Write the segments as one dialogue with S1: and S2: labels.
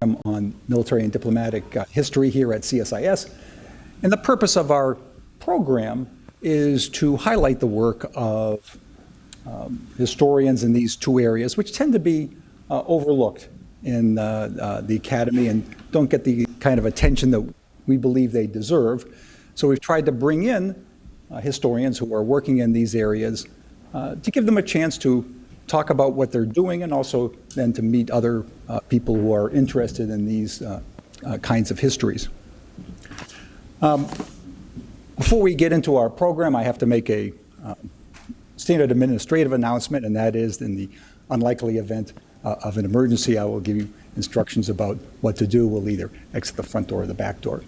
S1: on military and diplomatic history here at CSIS. And the purpose of our program is to highlight the work of historians in these two areas, which tend to be overlooked in the academy and don't get the kind of attention that we believe they deserve. So we've tried to bring in historians who are working in these areas to give them a chance to talk about what they're doing and also then to meet other people who are interested in these kinds of histories. Before we get into our program, I have to make a standard administrative announcement, and that is, in the unlikely event of an emergency, I will give you instructions about what to do. We'll either exit the front door or the back door.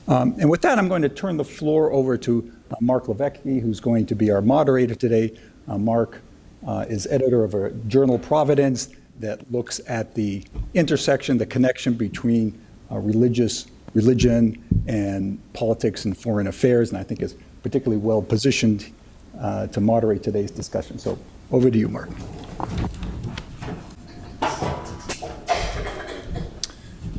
S1: And with that, I'm going to turn the floor over to Mark Levecki, who's going to be our moderator today. Mark is editor of a journal, Providence, that looks at the intersection, the connection between religion and politics and foreign affairs, and I think is particularly well positioned to moderate today's discussion. So over to you, Mark.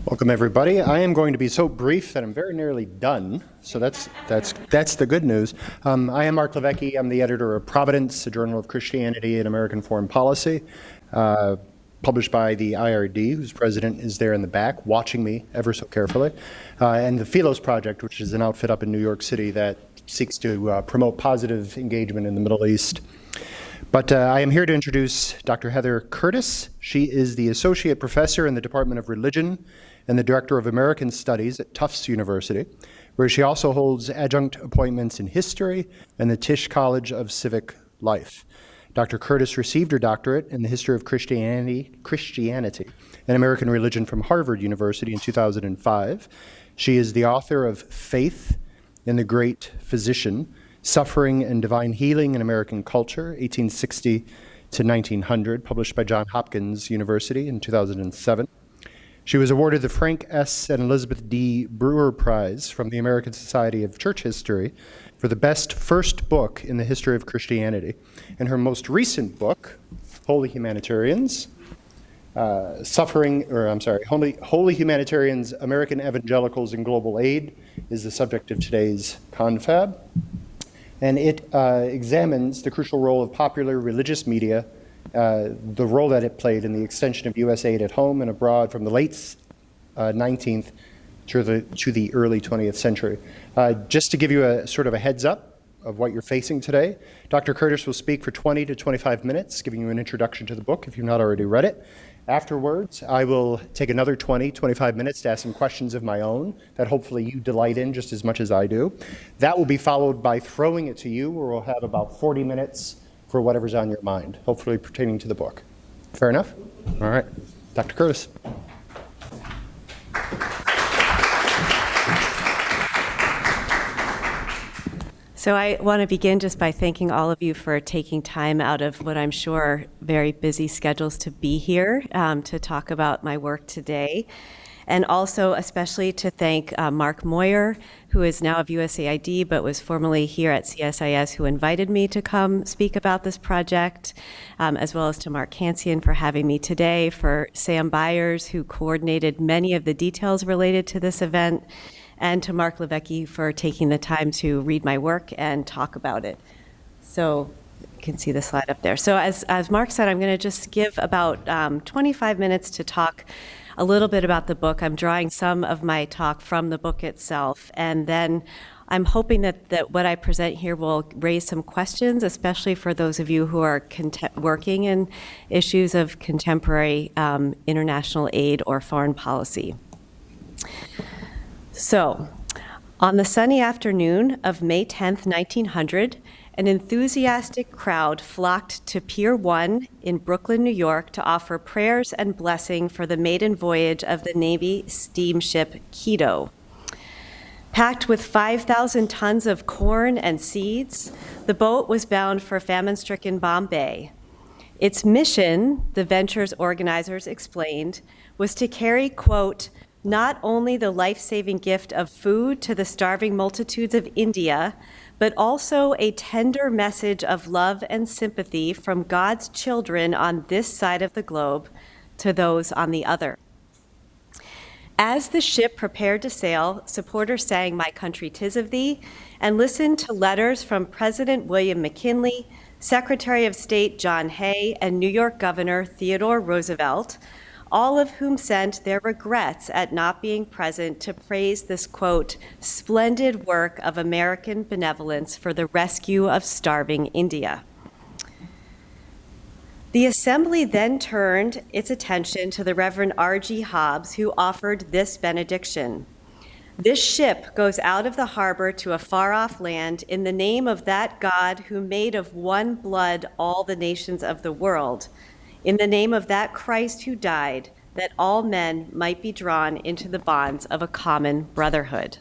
S2: Welcome, everybody. I am going to be so brief that I'm very nearly done. So that's the good news. I am Mark Levecki. I'm the editor of Providence, a journal of Christianity and American foreign policy, published by the IRD, whose president is there in the back, watching me ever so carefully, and the Philos Project, which is an outfit up in New York City that seeks to promote positive engagement in the Middle East. But I am here to introduce Dr. Heather Curtis. She is the associate professor in the Department of Religion and the director of American Studies at Tufts University, where she also holds adjunct appointments in history and the Tisch College of Civic Life. Dr. Curtis received her doctorate in the history of Christianity and American religion from Harvard University in 2005. She is the author of Faith in the Great Physician, Suffering and Divine Healing in American Culture, 1860 to 1900, published by Johns Hopkins University in 2007. She was awarded the Frank S. and Elizabeth D. Brewer Prize from the American Society of Church History for the best first book in the history of Christianity. And her most recent book, Holy Humanitarians, Holy Humanitarians, American Evangelicals in Global Aid, is the subject of today's confab. And it examines the crucial role of popular religious media, the role that it played in the extension of U.S. aid at home and abroad from the late 19th to the early 20th century. Just to give you a sort of a heads up of what you're facing today, Dr. Curtis will speak for 20 to 25 minutes, giving you an introduction to the book if you've not already read it. Afterwards, I will take another 20, 25 minutes to ask some questions of my own that hopefully you delight in just as much as I do. That will be followed by throwing it to you, where we'll have about 40 minutes for whatever's on your mind, hopefully pertaining to the book. Fair enough? All right. Dr. Curtis.
S3: So I want to begin just by thanking all of you for taking time out of what I'm sure very busy schedules to be here to talk about my work today. And also especially to thank Mark Moyer, who is now of USAID, but was formerly here at CSIS, who invited me to come speak about this project, as well as to Mark Hansian for having me today, for Sam Byers, who coordinated many of the details related to this event, and to Mark Levecki for taking the time to read my work and talk about it. So you can see the slide up there. So as Mark said, I'm going to just give about 25 minutes to talk a little bit about the book. I'm drawing some of my talk from the book itself, and then I'm hoping that what I present here will raise some questions, especially for those of you who are working in issues of contemporary international aid or foreign policy. So, on the sunny afternoon of May 10th, 1900, an enthusiastic crowd flocked to Pier 1 in Brooklyn, New York, to offer prayers and blessing for the maiden voyage of the Navy steamship Quito. Packed with 5,000 tons of corn and seeds, the boat was bound for famine-stricken Bombay. Its mission, the venture's organizers explained, was to carry, quote, not only the life-saving gift of food to the starving multitudes of India, but also a tender message of love and sympathy from God's children on this side of the globe to those on the other. As the ship prepared to sail, supporters sang "My Country 'Tis of Thee" and listened to letters from President William McKinley, Secretary of State John Hay, and New York Governor Theodore Roosevelt, all of whom sent their regrets at not being present to praise this, quote, "splendid work of American benevolence for the rescue of starving India." The Assembly then turned its attention to the Reverend R.G. Hobbs, who offered this benediction. "This ship goes out of the harbor to a far-off land in the name of that God who made of one blood all the nations of the world, in the name of that Christ who died, that all men might be drawn into the bonds of a common brotherhood."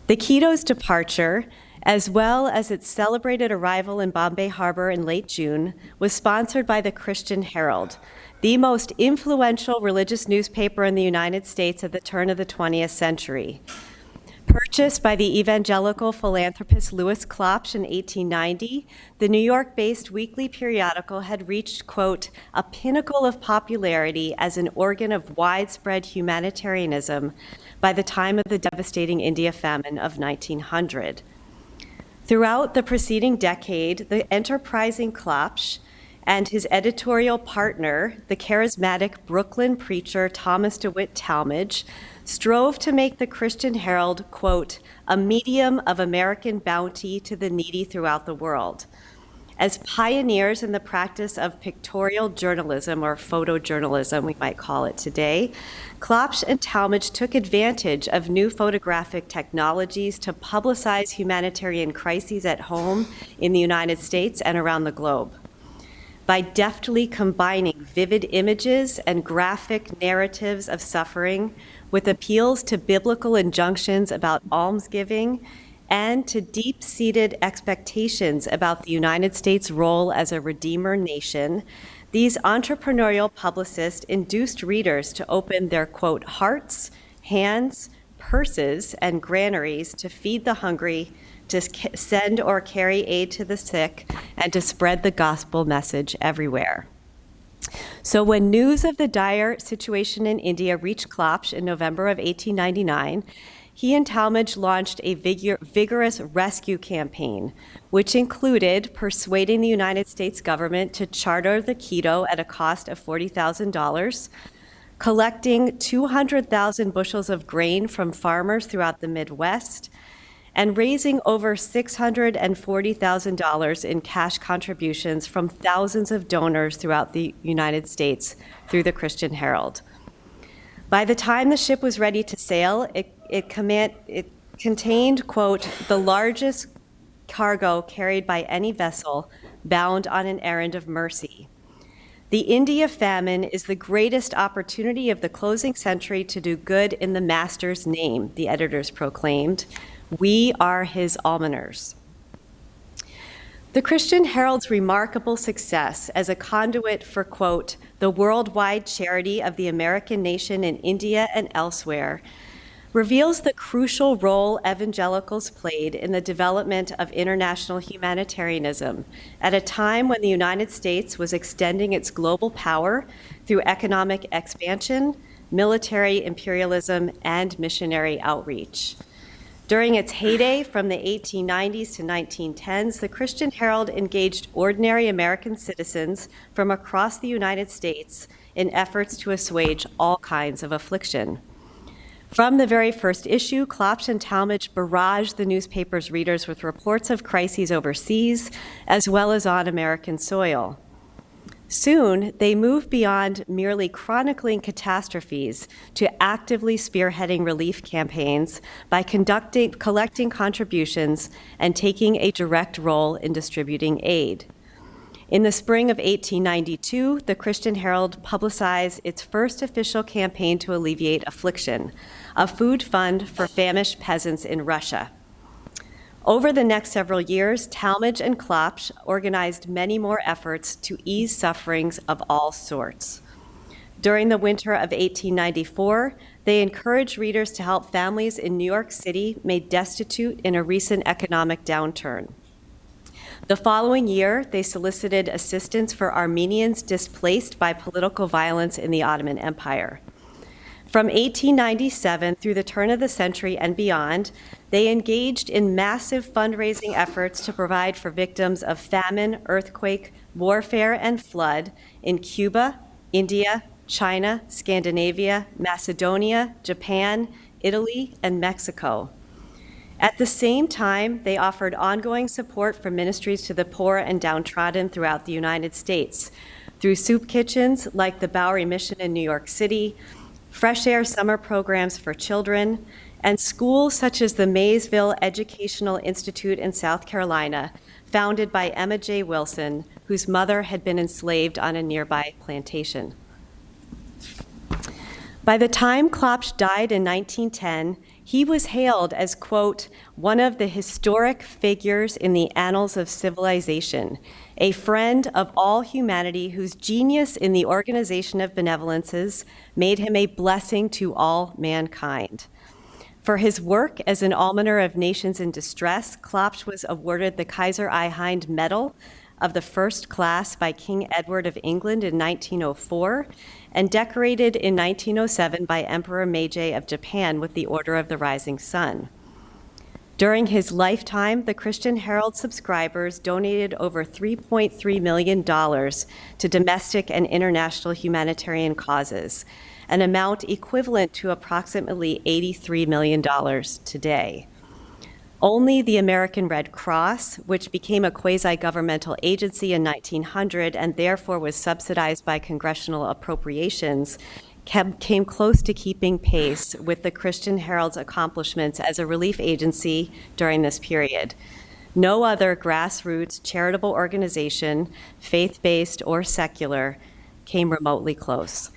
S3: The Quito's departure, as well as its celebrated arrival in Bombay Harbor in late June, was sponsored by the Christian Herald, the most influential religious newspaper in the United States at the turn of the 20th century. Purchased by the evangelical philanthropist Louis Klopsch in 1890, the New York-based weekly periodical had reached, quote, "a pinnacle of popularity as an organ of widespread humanitarianism by the time of the devastating India famine of 1900. Throughout the preceding decade, the enterprising Klopsch and his editorial partner, the charismatic Brooklyn preacher Thomas DeWitt Talmage, strove to make the Christian Herald, quote, "a medium of American bounty to the needy throughout the world." As pioneers in the practice of pictorial journalism, or photojournalism, we might call it today, Klopsch and Talmage took advantage of new photographic technologies to publicize humanitarian crises at home in the United States and around the globe. By deftly combining vivid images and graphic narratives of suffering with appeals to biblical injunctions about almsgiving and to deep-seated expectations about the United States' role as a redeemer nation, these entrepreneurial publicists induced readers to open their, quote, "hearts, hands, purses, and granaries to feed the hungry, to send or carry aid to the sick, and to spread the gospel message everywhere." So when news of the dire situation in India reached Klopsch in November of 1899, he and Talmage launched a vigorous rescue campaign, which included persuading the United States government to charter the Quito at a cost of $40,000, collecting 200,000 bushels of grain from farmers throughout the Midwest, and raising over $640,000 in cash contributions from thousands of donors throughout the United States through the Christian Herald. By the time the ship was ready to sail, it contained, quote, "the largest cargo carried by any vessel bound on an errand of mercy. The India famine is the greatest opportunity of the closing century to do good in the Master's name," the editors proclaimed. "We are his almoners." The Christian Herald's remarkable success as a conduit for, quote, "the worldwide charity of the American nation in India and elsewhere," reveals the crucial role evangelicals played in the development of international humanitarianism at a time when the United States was extending its global power through economic expansion, military imperialism, and missionary outreach. During its heyday from the 1890s to 1910s, the Christian Herald engaged ordinary American citizens from across the United States in efforts to assuage all kinds of affliction. From the very first issue, Klopsch and Talmage barraged the newspaper's readers with reports of crises overseas, as well as on American soil. Soon, they moved beyond merely chronicling catastrophes to actively spearheading relief campaigns by collecting contributions and taking a direct role in distributing aid. In the spring of 1892, the Christian Herald publicized its first official campaign to alleviate affliction, a food fund for famished peasants in Russia. Over the next several years, Talmage and Klopsch organized many more efforts to ease sufferings of all sorts. During the winter of 1894, they encouraged readers to help families in New York City made destitute in a recent economic downturn. The following year, they solicited assistance for Armenians displaced by political violence in the Ottoman Empire. From 1897 through the turn of the century and beyond, they engaged in massive fundraising efforts to provide for victims of famine, earthquake, warfare, and flood in Cuba, India, China, Scandinavia, Macedonia, Japan, Italy, and Mexico. At the same time, they offered ongoing support for ministries to the poor and downtrodden throughout the United States through soup kitchens like the Bowery Mission in New York City, fresh air summer programs for children, and schools such as the Maysville Educational Institute in South Carolina, founded by Emma J. Wilson, whose mother had been enslaved on a nearby plantation. By the time Klopsch died in 1910, he was hailed as, quote, one of the historic figures in the annals of civilization, a friend of all humanity whose genius in the organization of benevolences made him a blessing to all mankind. For his work as an almoner of nations in distress, Klopsch was awarded the Kaiser Ehind Medal of the first class by King Edward of England in 1904, and decorated in 1907 by Emperor Meiji of Japan with the Order of the Rising Sun. During his lifetime, the Christian Herald subscribers donated over $3.3 million to domestic and international humanitarian causes, an amount equivalent to approximately $83 million today. Only the American Red Cross, which became a quasi-governmental agency in 1900 and therefore was subsidized by congressional appropriations, came close to keeping pace with the Christian Herald's accomplishments as a relief agency during this period. No other grassroots charitable organization, faith-based or secular, came remotely close.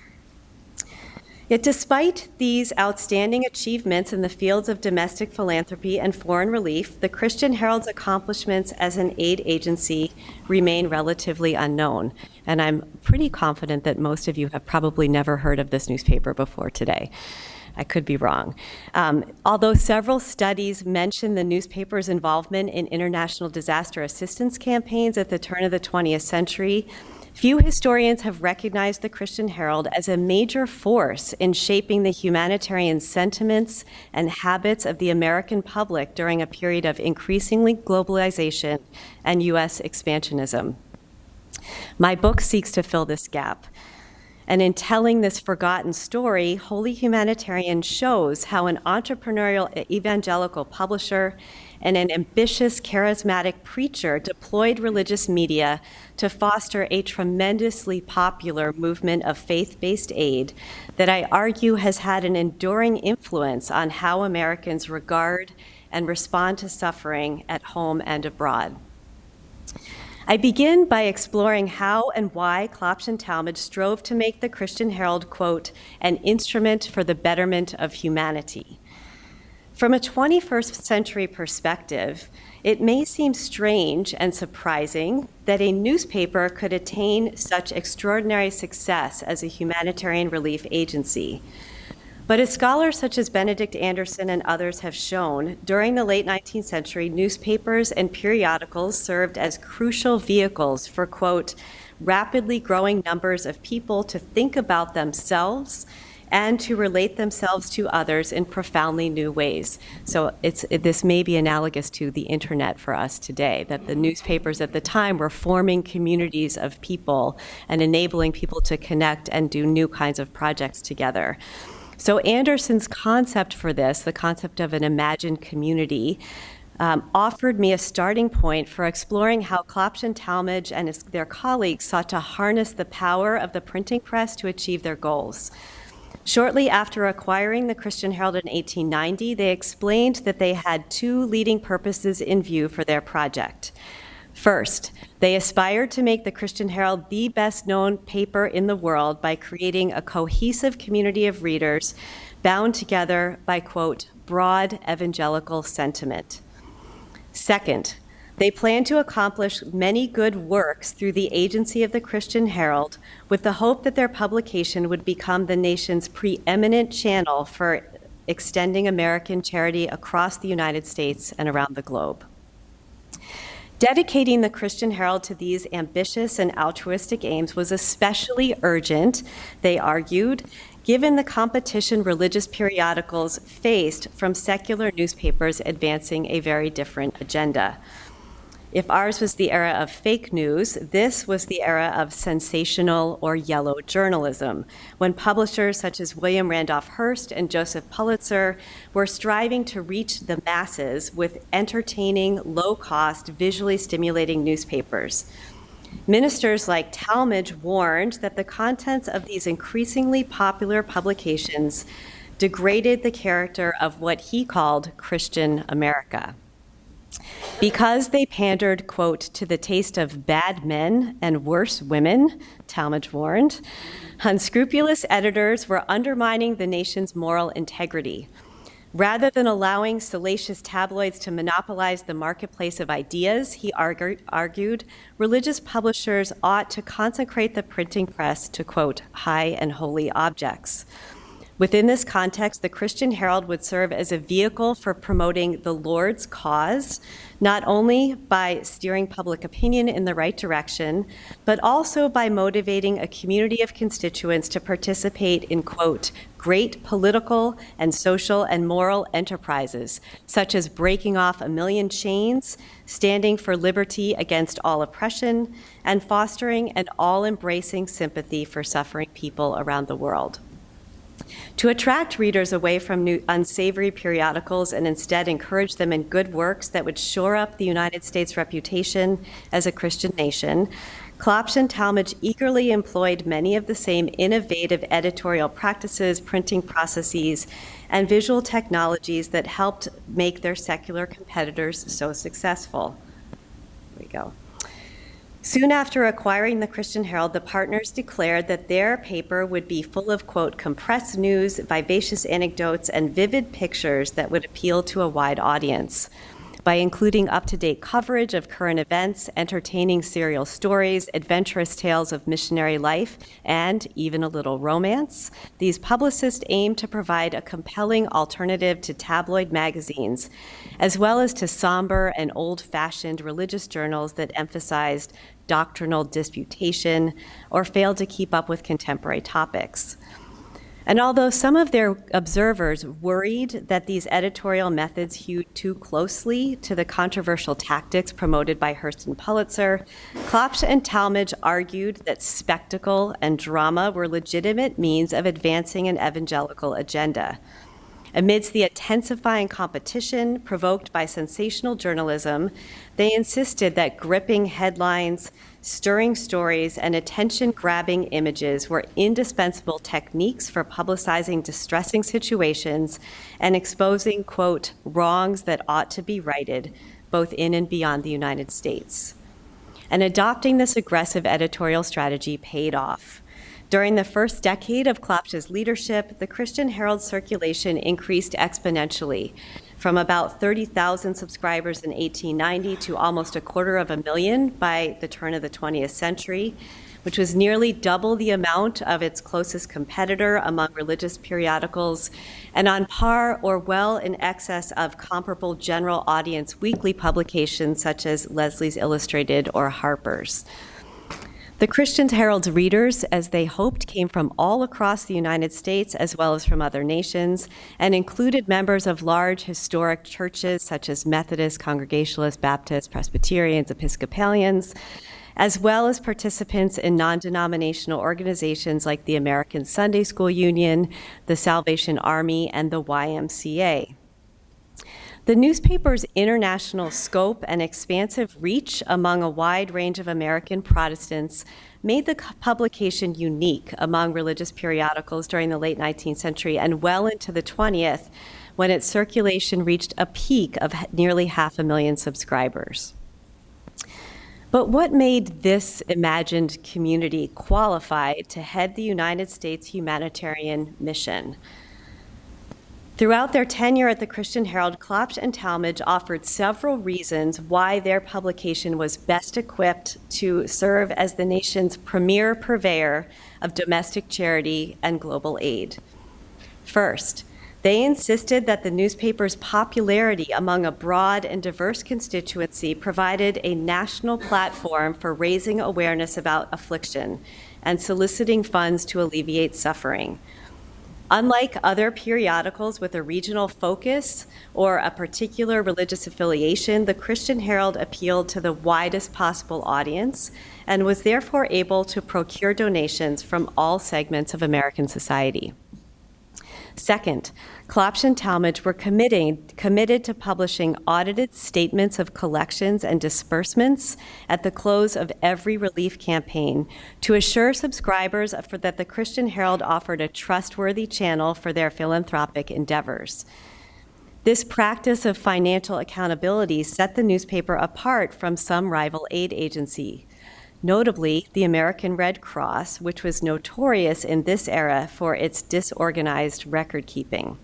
S3: Yet despite these outstanding achievements in the fields of domestic philanthropy and foreign relief, the Christian Herald's accomplishments as an aid agency remain relatively unknown. And I'm pretty confident that most of you have probably never heard of this newspaper before today. I could be wrong. Although several studies mention the newspaper's involvement in international disaster assistance campaigns at the turn of the 20th century, few historians have recognized the Christian Herald as a major force in shaping the humanitarian sentiments and habits of the American public during a period of increasingly globalization and U.S. expansionism. My book seeks to fill this gap. And in telling this forgotten story, Holy Humanitarian shows how an entrepreneurial evangelical publisher and an ambitious, charismatic preacher deployed religious media to foster a tremendously popular movement of faith-based aid that I argue has had an enduring influence on how Americans regard and respond to suffering at home and abroad. I begin by exploring how and why Klopsch and Talmage strove to make the Christian Herald, quote, an instrument for the betterment of humanity. From a 21st century perspective, it may seem strange and surprising that a newspaper could attain such extraordinary success as a humanitarian relief agency. But as scholars such as Benedict Anderson and others have shown, during the late 19th century, newspapers and periodicals served as crucial vehicles for, quote, rapidly growing numbers of people to think about themselves and to relate themselves to others in profoundly new ways. So this may be analogous to the internet for us today, that the newspapers at the time were forming communities of people and enabling people to connect and do new kinds of projects together. So Anderson's concept for this, the concept of an imagined community, offered me a starting point for exploring how Klopsch and Talmage and their colleagues sought to harness the power of the printing press to achieve their goals. Shortly after acquiring the Christian Herald in 1890, they explained that they had two leading purposes in view for their project. First, they aspired to make the Christian Herald the best-known paper in the world by creating a cohesive community of readers bound together by, quote, broad evangelical sentiment. Second, they planned to accomplish many good works through the agency of the Christian Herald with the hope that their publication would become the nation's preeminent channel for extending American charity across the United States and around the globe. Dedicating the Christian Herald to these ambitious and altruistic aims was especially urgent, they argued, given the competition religious periodicals faced from secular newspapers advancing a very different agenda. If ours was the era of fake news, this was the era of sensational or yellow journalism, when publishers such as William Randolph Hearst and Joseph Pulitzer were striving to reach the masses with entertaining, low-cost, visually stimulating newspapers. Ministers like Talmage warned that the contents of these increasingly popular publications degraded the character of what he called Christian America. Because they pandered, quote, to the taste of bad men and worse women, Talmage warned, unscrupulous editors were undermining the nation's moral integrity. Rather than allowing salacious tabloids to monopolize the marketplace of ideas, he argued, religious publishers ought to consecrate the printing press to, quote, high and holy objects. Within this context, the Christian Herald would serve as a vehicle for promoting the Lord's cause, not only by steering public opinion in the right direction, but also by motivating a community of constituents to participate in, quote, great political and social and moral enterprises, such as breaking off 1,000,000 chains, standing for liberty against all oppression, and fostering an all-embracing sympathy for suffering people around the world. To attract readers away from unsavory periodicals and instead encourage them in good works that would shore up the United States' reputation as a Christian nation, Klopsch and Talmage eagerly employed many of the same innovative editorial practices, printing processes, and visual technologies that helped make their secular competitors so successful. Here we go. Soon after acquiring the Christian Herald, the partners declared that their paper would be full of, quote, compressed news, vivacious anecdotes, and vivid pictures that would appeal to a wide audience. By including up-to-date coverage of current events, entertaining serial stories, adventurous tales of missionary life, and even a little romance, these publicists aimed to provide a compelling alternative to tabloid magazines, as well as to somber and old-fashioned religious journals that emphasized doctrinal disputation or failed to keep up with contemporary topics. And although some of their observers worried that these editorial methods hewed too closely to the controversial tactics promoted by Hearst and Pulitzer, Klopsch and Talmage argued that spectacle and drama were legitimate means of advancing an evangelical agenda. Amidst the intensifying competition provoked by sensational journalism, they insisted that gripping headlines, stirring stories, and attention-grabbing images were indispensable techniques for publicizing distressing situations and exposing, quote, wrongs that ought to be righted, both in and beyond the United States. And adopting this aggressive editorial strategy paid off. During the first decade of Klopsch's leadership, the Christian Herald circulation increased exponentially, from about 30,000 subscribers in 1890 to almost 250,000 by the turn of the 20th century, which was nearly double the amount of its closest competitor among religious periodicals, and on par or well in excess of comparable general audience weekly publications such as Leslie's Illustrated or Harper's. The Christian Herald's readers, as they hoped, came from all across the United States as well as from other nations, and included members of large historic churches such as Methodists, Congregationalists, Baptists, Presbyterians, Episcopalians, as well as participants in non-denominational organizations like the American Sunday School Union, the Salvation Army, and the YMCA. The newspaper's international scope and expansive reach among a wide range of American Protestants made the publication unique among religious periodicals during the late 19th century and well into the 20th, when its circulation reached a peak of nearly 500,000 subscribers. But what made this imagined community qualified to head the United States humanitarian mission? Throughout their tenure at the Christian Herald, Klopsch and Talmage offered several reasons why their publication was best equipped to serve as the nation's premier purveyor of domestic charity and global aid. First, they insisted that the newspaper's popularity among a broad and diverse constituency provided a national platform for raising awareness about affliction and soliciting funds to alleviate suffering. Unlike other periodicals with a regional focus or a particular religious affiliation, the Christian Herald appealed to the widest possible audience and was therefore able to procure donations from all segments of American society. Second, Klopsch and Talmage were committed to publishing audited statements of collections and disbursements at the close of every relief campaign to assure subscribers that the Christian Herald offered a trustworthy channel for their philanthropic endeavors. This practice of financial accountability set the newspaper apart from some rival aid agency, notably the American Red Cross, which was notorious in this era for its disorganized record-keeping.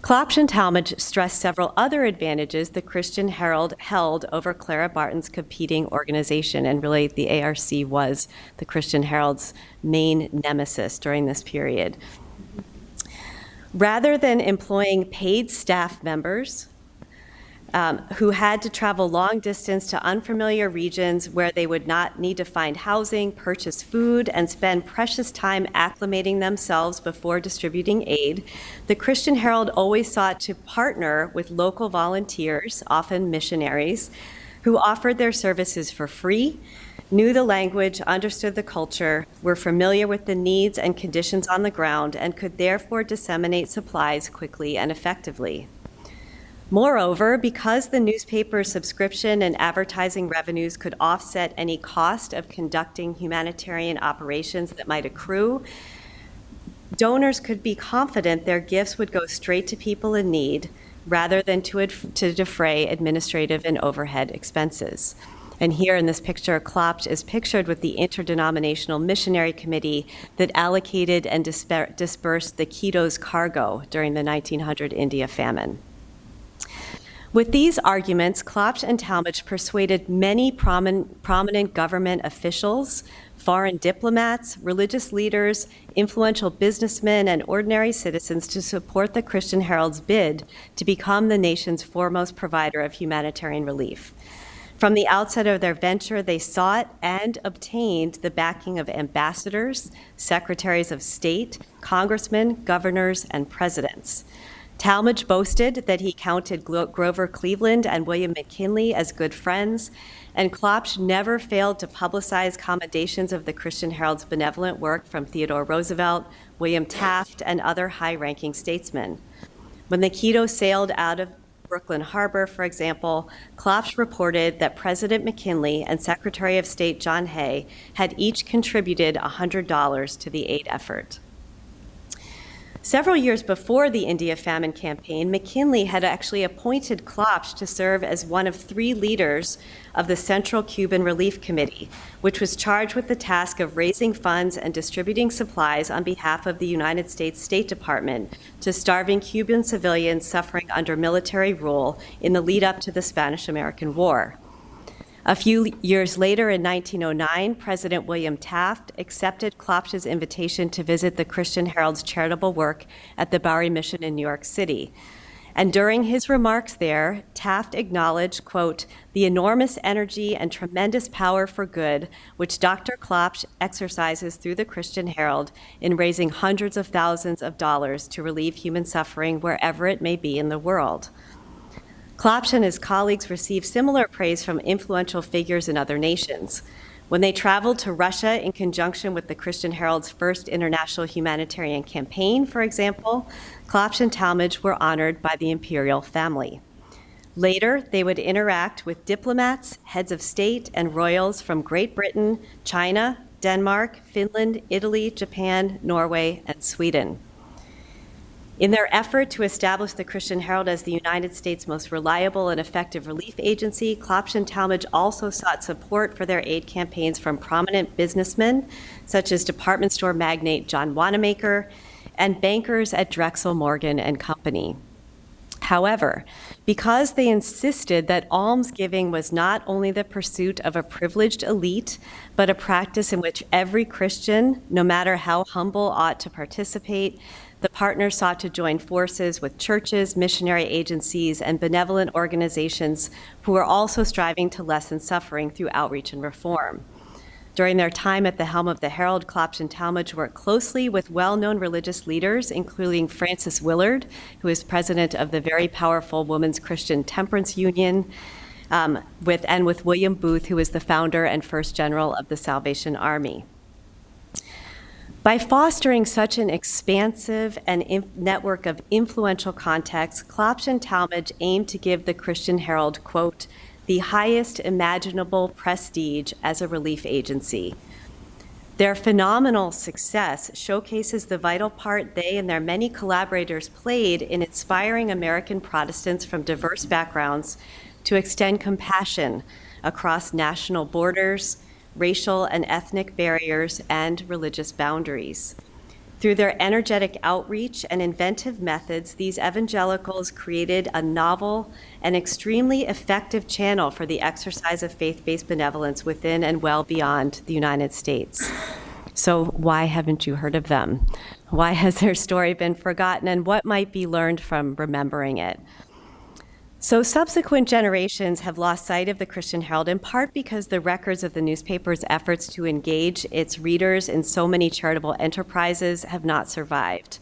S3: Klopsch and Talmage stressed several other advantages the Christian Herald held over Clara Barton's competing organization, and really the ARC was the Christian Herald's main nemesis during this period. Rather than employing paid staff members, who had to travel long distance to unfamiliar regions where they would not need to find housing, purchase food, and spend precious time acclimating themselves before distributing aid, the Christian Herald always sought to partner with local volunteers, often missionaries, who offered their services for free, knew the language, understood the culture, were familiar with the needs and conditions on the ground, and could therefore disseminate supplies quickly and effectively. Moreover, because the newspaper's subscription and advertising revenues could offset any cost of conducting humanitarian operations that might accrue, donors could be confident their gifts would go straight to people in need rather than to defray administrative and overhead expenses. And here in this picture, Klopsch is pictured with the Interdenominational Missionary Committee that allocated and dispersed the Quito's cargo during the 1900 India famine. With these arguments, Klopsch and Talmage persuaded many prominent government officials, foreign diplomats, religious leaders, influential businessmen, and ordinary citizens to support the Christian Herald's bid to become the nation's foremost provider of humanitarian relief. From the outset of their venture, they sought and obtained the backing of ambassadors, secretaries of state, congressmen, governors, and presidents. Talmage boasted that he counted Grover Cleveland and William McKinley as good friends, and Klopsch never failed to publicize commendations of the Christian Herald's benevolent work from Theodore Roosevelt, William Taft, and other high-ranking statesmen. When the Quito sailed out of Brooklyn Harbor, for example, Klopsch reported that President McKinley and Secretary of State John Hay had each contributed $100 to the aid effort. Several years before the India famine campaign, McKinley had actually appointed Klopsch to serve as one of 3 leaders of the Central Cuban Relief Committee, which was charged with the task of raising funds and distributing supplies on behalf of the United States State Department to starving Cuban civilians suffering under military rule in the lead up to the Spanish-American War. A few years later, in 1909, President William Taft accepted Klopsch's invitation to visit the Christian Herald's charitable work at the Bowery Mission in New York City. And during his remarks there, Taft acknowledged, quote, the enormous energy and tremendous power for good which Dr. Klopsch exercises through the Christian Herald in raising hundreds of thousands of dollars to relieve human suffering wherever it may be in the world. Klopsch and his colleagues received similar praise from influential figures in other nations. When they traveled to Russia in conjunction with the Christian Herald's first international humanitarian campaign, for example, Klopsch and Talmage were honored by the imperial family. Later, they would interact with diplomats, heads of state, and royals from Great Britain, China, Denmark, Finland, Italy, Japan, Norway, and Sweden. In their effort to establish the Christian Herald as the United States' most reliable and effective relief agency, Klopsch and Talmage also sought support for their aid campaigns from prominent businessmen, such as department store magnate John Wanamaker and bankers at Drexel Morgan and Company. However, because they insisted that almsgiving was not only the pursuit of a privileged elite, but a practice in which every Christian, no matter how humble, ought to participate, the partners sought to join forces with churches, missionary agencies, and benevolent organizations who were also striving to lessen suffering through outreach and reform. During their time at the helm of the Herald, Klopsch and Talmage worked closely with well-known religious leaders, including Frances Willard, who is president of the very powerful Women's Christian Temperance Union, with William Booth, who is the founder and first general of the Salvation Army. By fostering such an expansive and network of influential contacts, Klopsch and Talmage aimed to give the Christian Herald, quote, the highest imaginable prestige as a relief agency. Their phenomenal success showcases the vital part they and their many collaborators played in inspiring American Protestants from diverse backgrounds to extend compassion across national borders, racial and ethnic barriers, and religious boundaries. Through their energetic outreach and inventive methods, these evangelicals created a novel and extremely effective channel for the exercise of faith-based benevolence within and well beyond the United States. So why haven't you heard of them? Why has their story been forgotten, and what might be learned from remembering it? So subsequent generations have lost sight of the Christian Herald, in part because the records of the newspaper's efforts to engage its readers in so many charitable enterprises have not survived.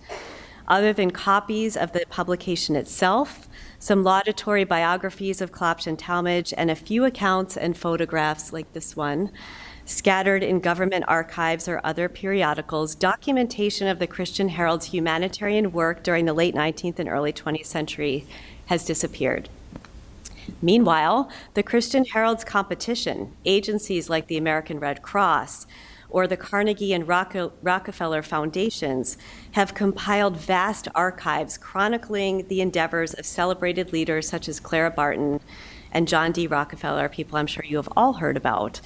S3: Other than copies of the publication itself, some laudatory biographies of Klopsch and Talmage, and a few accounts and photographs like this one, scattered in government archives or other periodicals, documentation of the Christian Herald's humanitarian work during the late 19th and early 20th century has disappeared. Meanwhile, the Christian Herald's competition, agencies like the American Red Cross or the Carnegie and Rockefeller Foundations, have compiled vast archives chronicling the endeavors of celebrated leaders such as Clara Barton and John D. Rockefeller, people I'm sure you have all heard about.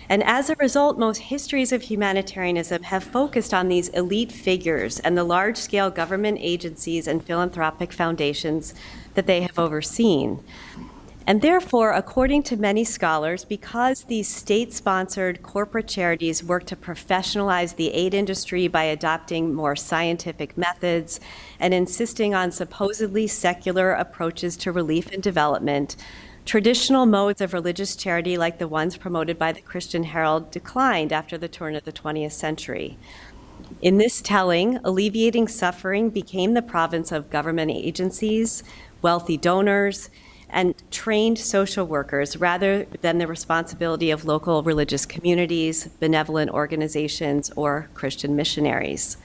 S3: And as a result, most histories of humanitarianism have focused on these elite figures and the large-scale government agencies and philanthropic foundations that they have overseen. And therefore, according to many scholars, because these state-sponsored corporate charities work to professionalize the aid industry by adopting more scientific methods and insisting on supposedly secular approaches to relief and development, traditional modes of religious charity like the ones promoted by the Christian Herald declined after the turn of the 20th century. In this telling, alleviating suffering became the province of government agencies, wealthy donors, and trained social workers rather than the responsibility of local religious communities, benevolent organizations, or Christian missionaries.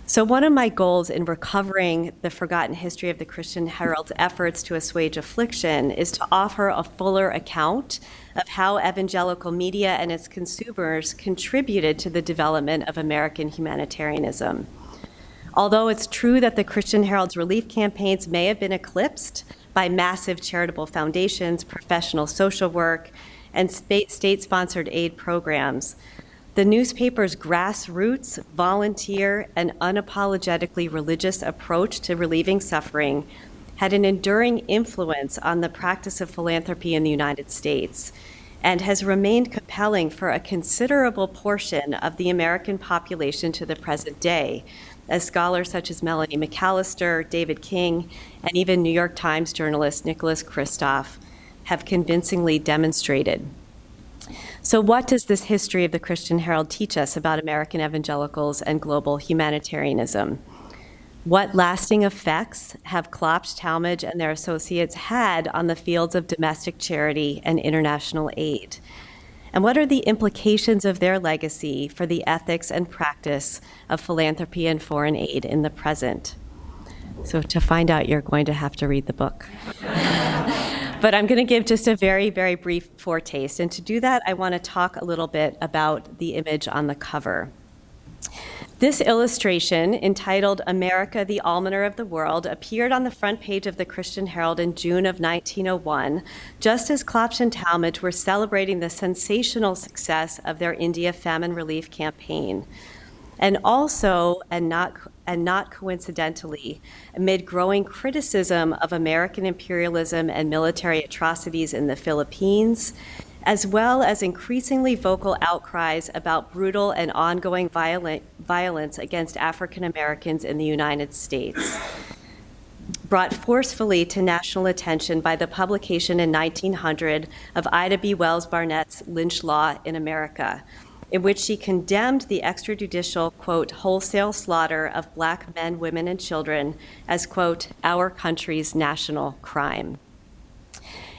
S3: So one of my goals in recovering the forgotten history of the Christian Herald's efforts to assuage affliction is to offer a fuller account of how evangelical media and its consumers contributed to the development of American humanitarianism. Although it's true that the Christian Herald's relief campaigns may have been eclipsed by massive charitable foundations, professional social work, and state-sponsored aid programs, the newspaper's grassroots, volunteer, and unapologetically religious approach to relieving suffering had an enduring influence on the practice of philanthropy in the United States and has remained compelling for a considerable portion of the American population to the present day, as scholars such as Melanie McAllister, David King, and even New York Times journalist Nicholas Kristof have convincingly demonstrated. So what does this history of the Christian Herald teach us about American evangelicals and global humanitarianism? What lasting effects have Klopsch, Talmage, and their associates had on the fields of domestic charity and international aid? And what are the implications of their legacy for the ethics and practice of philanthropy and foreign aid in the present? So to find out, you're going to have to read the book. But I'm going to give just a very, very brief foretaste. And to do that, I want to talk a little bit about the image on the cover. This illustration, entitled America, the Almoner of the World, appeared on the front page of the Christian Herald in June of 1901, just as Klopsch and Talmage were celebrating the sensational success of their India famine relief campaign. And also, and not coincidentally, amid growing criticism of American imperialism and military atrocities in the Philippines, as well as increasingly vocal outcries about brutal and ongoing violence against African Americans in the United States. brought forcefully to national attention by the publication in 1900 of Ida B. Wells Barnett's Lynch Law in America, in which she condemned the extrajudicial, quote, wholesale slaughter of Black men, women, and children as, quote, our country's national crime.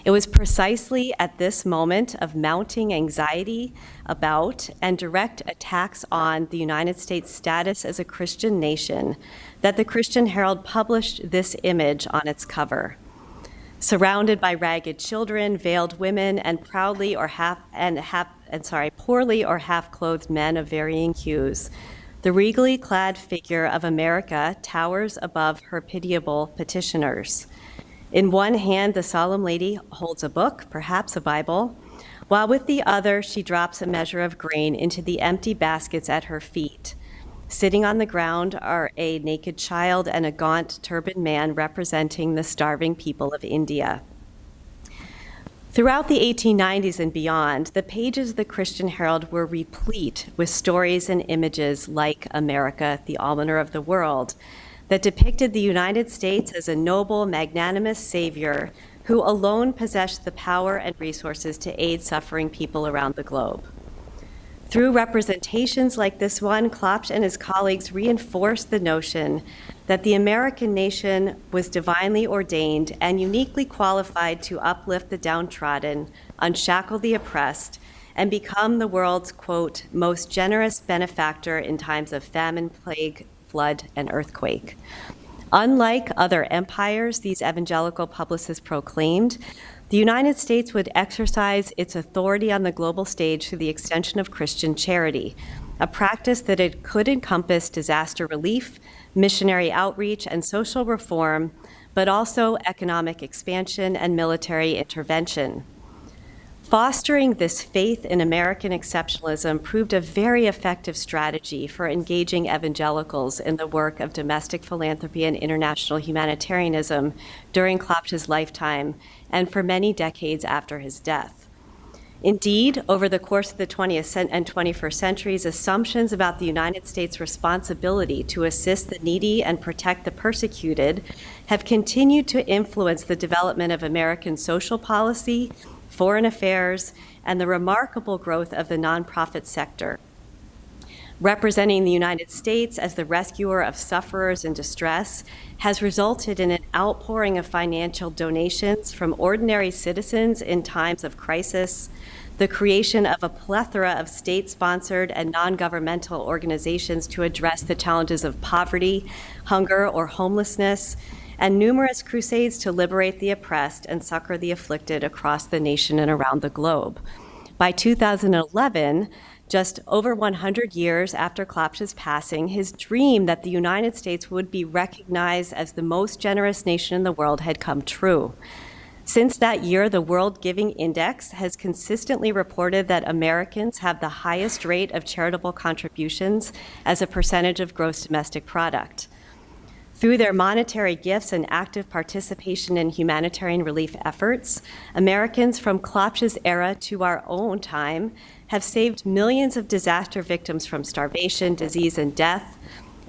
S3: It was precisely at this moment of mounting anxiety about and direct attacks on the United States' status as a Christian nation that the Christian Herald published this image on its cover. Surrounded by ragged children, veiled women, and poorly or half-clothed men of varying hues, the regally clad figure of America towers above her pitiable petitioners. In one hand, the solemn lady holds a book, perhaps a Bible, while with the other she drops a measure of grain into the empty baskets at her feet. Sitting on the ground are a naked child and a gaunt turbaned man representing the starving people of India. Throughout the 1890s and beyond, the pages of the Christian Herald were replete with stories and images like America, the almoner of the world, that depicted the United States as a noble, magnanimous savior who alone possessed the power and resources to aid suffering people around the globe. Through representations like this one, Klopsch and his colleagues reinforced the notion that the American nation was divinely ordained and uniquely qualified to uplift the downtrodden, unshackle the oppressed, and become the world's, quote, most generous benefactor in times of famine, plague, flood, and earthquake. Unlike other empires, these evangelical publicists proclaimed, the United States would exercise its authority on the global stage through the extension of Christian charity, a practice that it could encompass disaster relief, missionary outreach, and social reform, but also economic expansion and military intervention. Fostering this faith in American exceptionalism proved a very effective strategy for engaging evangelicals in the work of domestic philanthropy and international humanitarianism during Klopsch's lifetime and for many decades after his death. Indeed, over the course of the 20th and 21st centuries, assumptions about the United States' responsibility to assist the needy and protect the persecuted have continued to influence the development of American social policy, foreign affairs, and the remarkable growth of the nonprofit sector. Representing the United States as the rescuer of sufferers in distress has resulted in an outpouring of financial donations from ordinary citizens in times of crisis, the creation of a plethora of state-sponsored and non-governmental organizations to address the challenges of poverty, hunger, or homelessness, and numerous crusades to liberate the oppressed and succor the afflicted across the nation and around the globe. By 2011, just over 100 years after Klopsch's passing, his dream that the United States would be recognized as the most generous nation in the world had come true. Since that year, the World Giving Index has consistently reported that Americans have the highest rate of charitable contributions as a percentage of gross domestic product. Through their monetary gifts and active participation in humanitarian relief efforts, Americans from Klopsch's era to our own time have saved millions of disaster victims from starvation, disease, and death,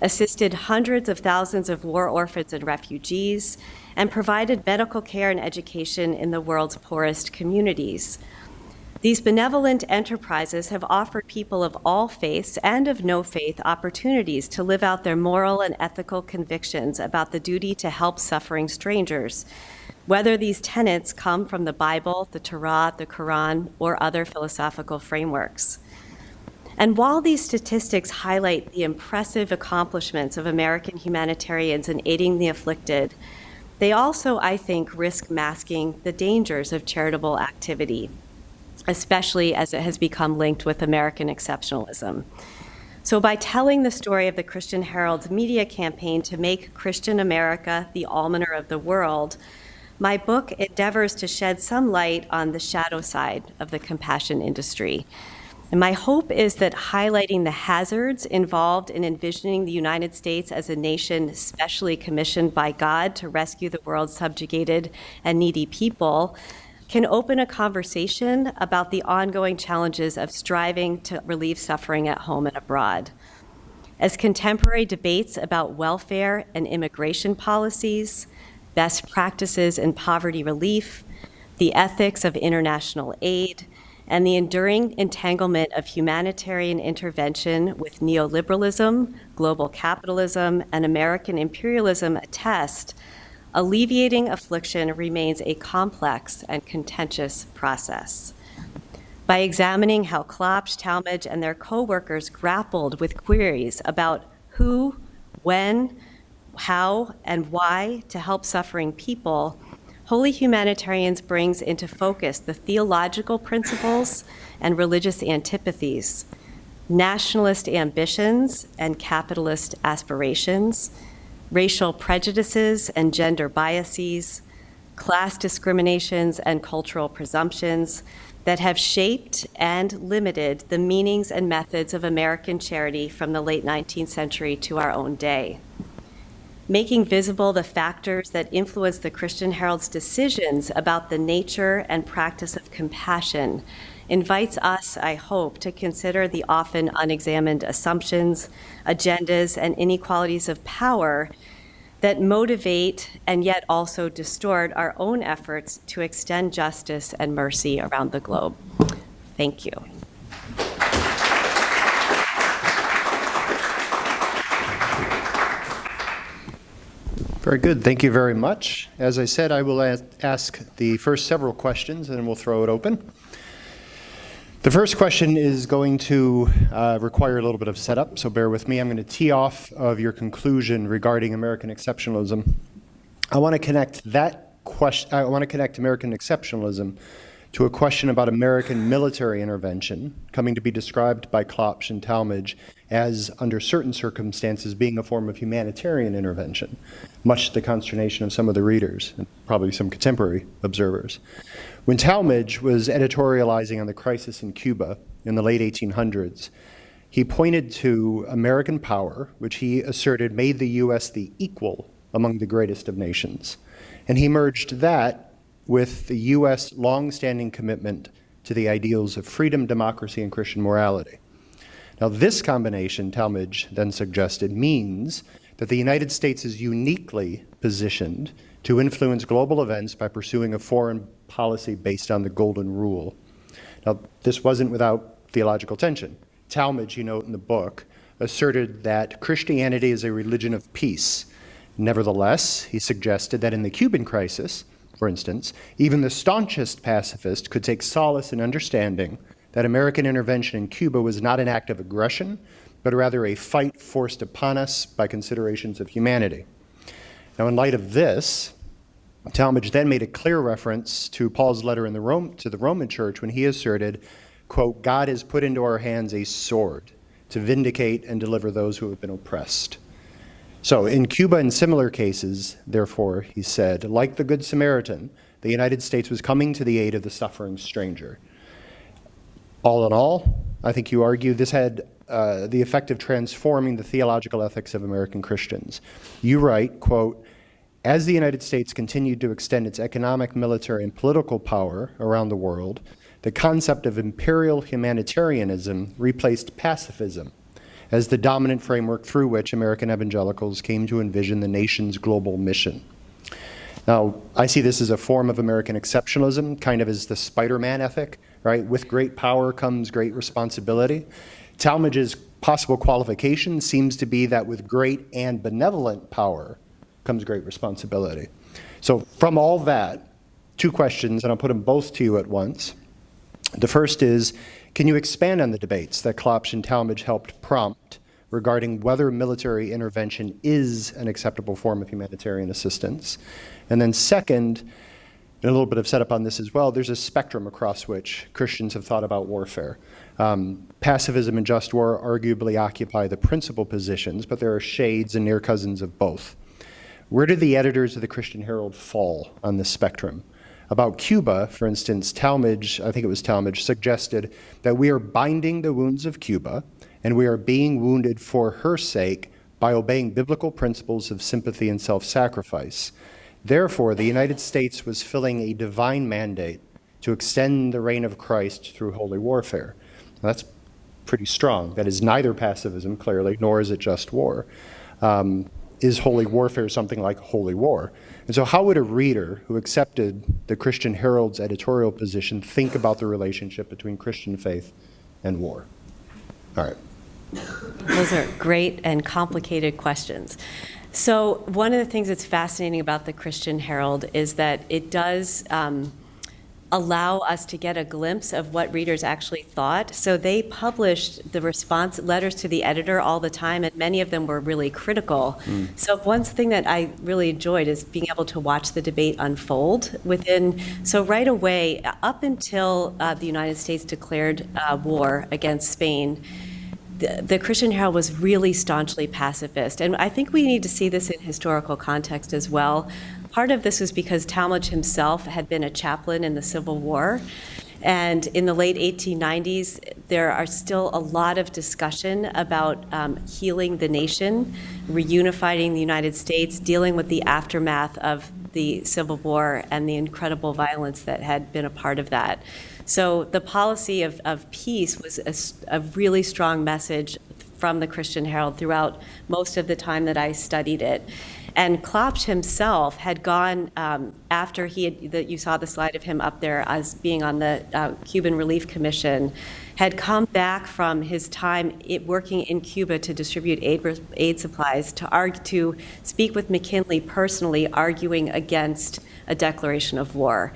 S3: assisted hundreds of thousands of war orphans and refugees, and provided medical care and education in the world's poorest communities. These benevolent enterprises have offered people of all faiths and of no faith opportunities to live out their moral and ethical convictions about the duty to help suffering strangers, whether these tenets come from the Bible, the Torah, the Quran, or other philosophical frameworks. And while these statistics highlight the impressive accomplishments of American humanitarians in aiding the afflicted, they also, I think, risk masking the dangers of charitable activity, especially as it has become linked with American exceptionalism. So by telling the story of the Christian Herald's media campaign to make Christian America the almoner of the world, my book endeavors to shed some light on the shadow side of the compassion industry. And my hope is that highlighting the hazards involved in envisioning the United States as a nation specially commissioned by God to rescue the world's subjugated and needy people can open a conversation about the ongoing challenges of striving to relieve suffering at home and abroad. As contemporary debates about welfare and immigration policies, best practices in poverty relief, the ethics of international aid, and the enduring entanglement of humanitarian intervention with neoliberalism, global capitalism, and American imperialism attest, alleviating affliction remains a complex and contentious process. By examining how Klopsch, Talmage, and their co-workers grappled with queries about who, when, how, and why to help suffering people, Holy Humanitarians brings into focus the theological principles and religious antipathies, nationalist ambitions and capitalist aspirations, racial prejudices and gender biases, class discriminations and cultural presumptions that have shaped and limited the meanings and methods of American charity from the late 19th century to our own day. Making visible the factors that influence the Christian Herald's decisions about the nature and practice of compassion invites us, I hope, to consider the often unexamined assumptions, agendas, and inequalities of power that motivate and yet also distort our own efforts to extend justice and mercy around the globe. Thank you.
S2: Very good. Thank you very much. As I said, I will ask the first several questions, and then we'll throw it open. The first question is going to require a little bit of setup, so bear with me. I'm going to tee off of your conclusion regarding American exceptionalism. I want to connect that question. I want to connect American exceptionalism to a question about American military intervention, coming to be described by Klopsch and Talmage as, under certain circumstances, being a form of humanitarian intervention, much to the consternation of some of the readers, and probably some contemporary observers. When Talmage was editorializing on the crisis in Cuba in the late 1800s, he pointed to American power, which he asserted made the U.S. the equal among the greatest of nations. And he merged that with the U.S. long-standing commitment to the ideals of freedom, democracy, and Christian morality. Now, this combination, Talmage then suggested, means that the United States is uniquely positioned to influence global events by pursuing a foreign policy based on the Golden Rule. Now, this wasn't without theological tension. Talmage, you note in the book, asserted that Christianity is a religion of peace. Nevertheless, he suggested that in the Cuban crisis, for instance, even the staunchest pacifist could take solace in understanding that American intervention in Cuba was not an act of aggression, but rather a fight forced upon us by considerations of humanity. Now, in light of this, Talmage then made a clear reference to Paul's letter to the Roman Church when he asserted, quote, God has put into our hands a sword to vindicate and deliver those who have been oppressed. So in Cuba and similar cases, therefore, he said, like the Good Samaritan, the United States was coming to the aid of the suffering stranger. All in all, I think you argue this had the effect of transforming the theological ethics of American Christians. You write, quote, as the United States continued to extend its economic, military, and political power around the world, the concept of imperial humanitarianism replaced pacifism as the dominant framework through which American evangelicals came to envision the nation's global mission. Now, I see this as a form of American exceptionalism, kind of as the Spider-Man ethic, right? With great power comes great responsibility. Talmage's possible qualification seems to be that with great and benevolent power comes great responsibility. So from all that, two questions, and I'll put them both to you at once. The first is, can you expand on the debates that Klopsch and Talmage helped prompt regarding whether military intervention is an acceptable form of humanitarian assistance? And then second, and a little bit of setup on this as well, there's a spectrum across which Christians have thought about warfare. Pacifism and just war arguably occupy the principal positions, but there are shades and near cousins of both. Where do the editors of the Christian Herald fall on this spectrum? About Cuba, for instance, Talmage, I think it was Talmage, suggested that we are binding the wounds of Cuba and we are being wounded for her sake by obeying biblical principles of sympathy and self-sacrifice. Therefore, the United States was filling a divine mandate to extend the reign of Christ through holy warfare. Now, that's pretty strong. That is neither pacifism, clearly, nor is it just war. is holy warfare something like holy war? And so how would a reader who accepted the Christian Herald's editorial position think about the relationship between Christian faith and war? All right.
S3: Those are great and complicated questions. So one of the things that's fascinating about the Christian Herald is that it does allow us to get a glimpse of what readers actually thought. So they published the response letters to the editor all the time, and many of them were really critical. So one thing that I really enjoyed is being able to watch the debate unfold within. So right away, up until the United States declared war against Spain, the Christian Herald was really staunchly pacifist. And I think we need to see this in historical context as well. Part of this was because Talmage himself had been a chaplain in the Civil War. And in the late 1890s, there are still a lot of discussion about healing the nation, reunifying the United States, dealing with the aftermath of the Civil War and the incredible violence that had been a part of that. So the policy of peace was a really strong message from the Christian Herald throughout most of the time that I studied it. And Klopsch himself had gone after he had, you saw the slide of him up there as being on the Cuban Relief Commission, had come back from his time working in Cuba to distribute aid supplies to speak with McKinley personally, arguing against a declaration of war.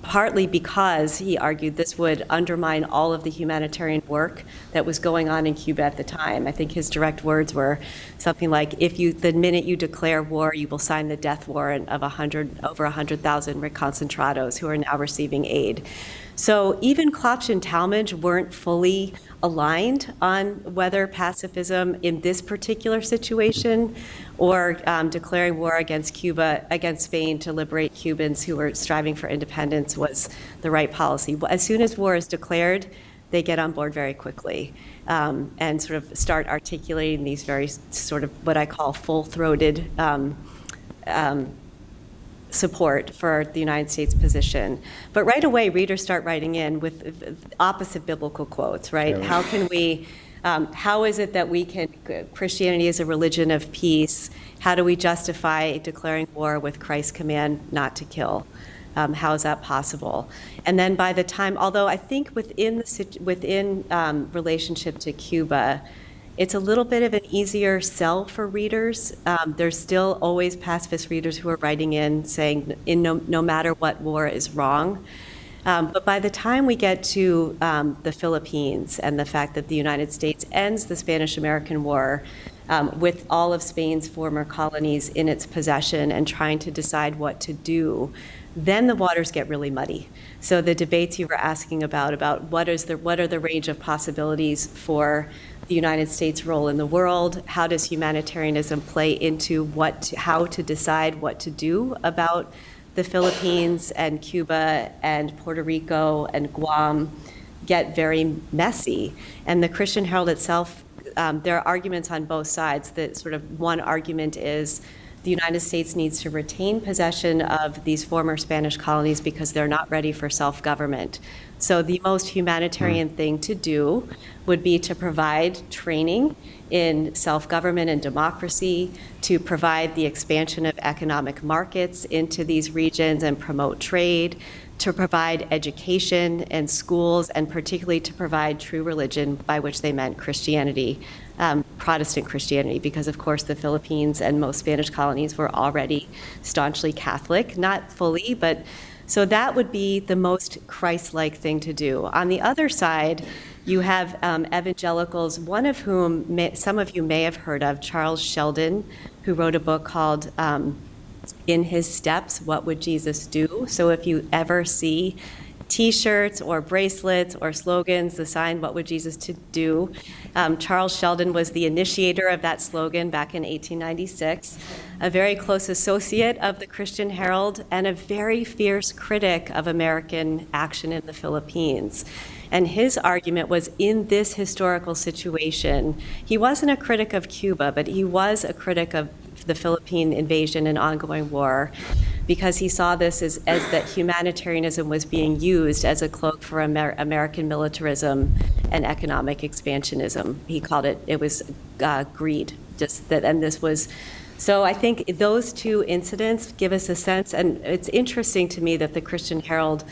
S3: Partly because he argued this would undermine all of the humanitarian work that was going on in Cuba at the time. I think his direct words were something like, the minute you declare war, you will sign the death warrant of over 100,000 reconcentrados who are now receiving aid. So even Klopsch and Talmage weren't fully aligned on whether pacifism in this particular situation or declaring war against Spain to liberate Cubans who were striving for independence was the right policy. As soon as war is declared, they get on board very quickly and sort of start articulating these very sort of what I call full-throated support for the United States position. But right away, readers start writing in with opposite biblical quotes, right?
S2: Yeah.
S3: How can we, how is it that Christianity is a religion of peace? How do we justify declaring war with Christ's command not to kill? How is that possible? And then by the time, although I think within relationship to Cuba, it's a little bit of an easier sell for readers. There's still always pacifist readers who are writing in saying, no matter what, war is wrong. But by the time we get to the Philippines and the fact that the United States ends the Spanish-American War with all of Spain's former colonies in its possession and trying to decide what to do, then the waters get really muddy. So the debates you were asking about what are the range of possibilities for the United States' role in the world, how does humanitarianism play into how to decide what to do about the Philippines and Cuba and Puerto Rico and Guam, get very messy. And the Christian Herald itself, there are arguments on both sides. That sort of one argument is the United States needs to retain possession of these former Spanish colonies because they're not ready for self-government. So the most humanitarian thing to do would be to provide training in self-government and democracy, to provide the expansion of economic markets into these regions and promote trade, to provide education and schools, and particularly to provide true religion, by which they meant Christianity, Protestant Christianity, because of course the Philippines and most Spanish colonies were already staunchly Catholic, not fully, but so that would be the most Christ-like thing to do. On the other side, you have evangelicals, one of whom some of you may have heard of, Charles Sheldon, who wrote a book called In His Steps, What Would Jesus Do? So if you ever see T-shirts or bracelets or slogans, the sign, what would Jesus do? Charles Sheldon was the initiator of that slogan back in 1896, a very close associate of the Christian Herald, and a very fierce critic of American action in the Philippines. And his argument was, in this historical situation, he wasn't a critic of Cuba, but he was a critic of the Philippine invasion and ongoing war, because he saw this as that humanitarianism was being used as a cloak for American militarism and economic expansionism. He called it was greed, and this was. So I think those two incidents give us a sense, and it's interesting to me that the Christian Herald,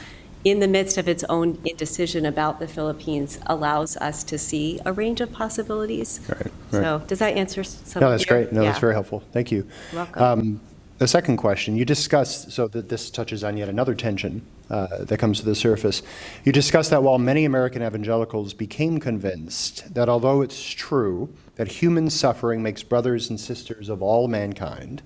S3: in the midst of its own indecision about the Philippines, allows us to see a range of possibilities.
S2: Right.
S3: So does that answer some?
S2: No, that's
S3: of your-
S2: great. No, that's
S3: yeah.
S2: very helpful. Thank you.
S3: You're welcome.
S2: The second question, you discussed, so that this touches on yet another tension that comes to the surface. You discussed that while many American evangelicals became convinced that although it's true that human suffering makes brothers and sisters of all mankind,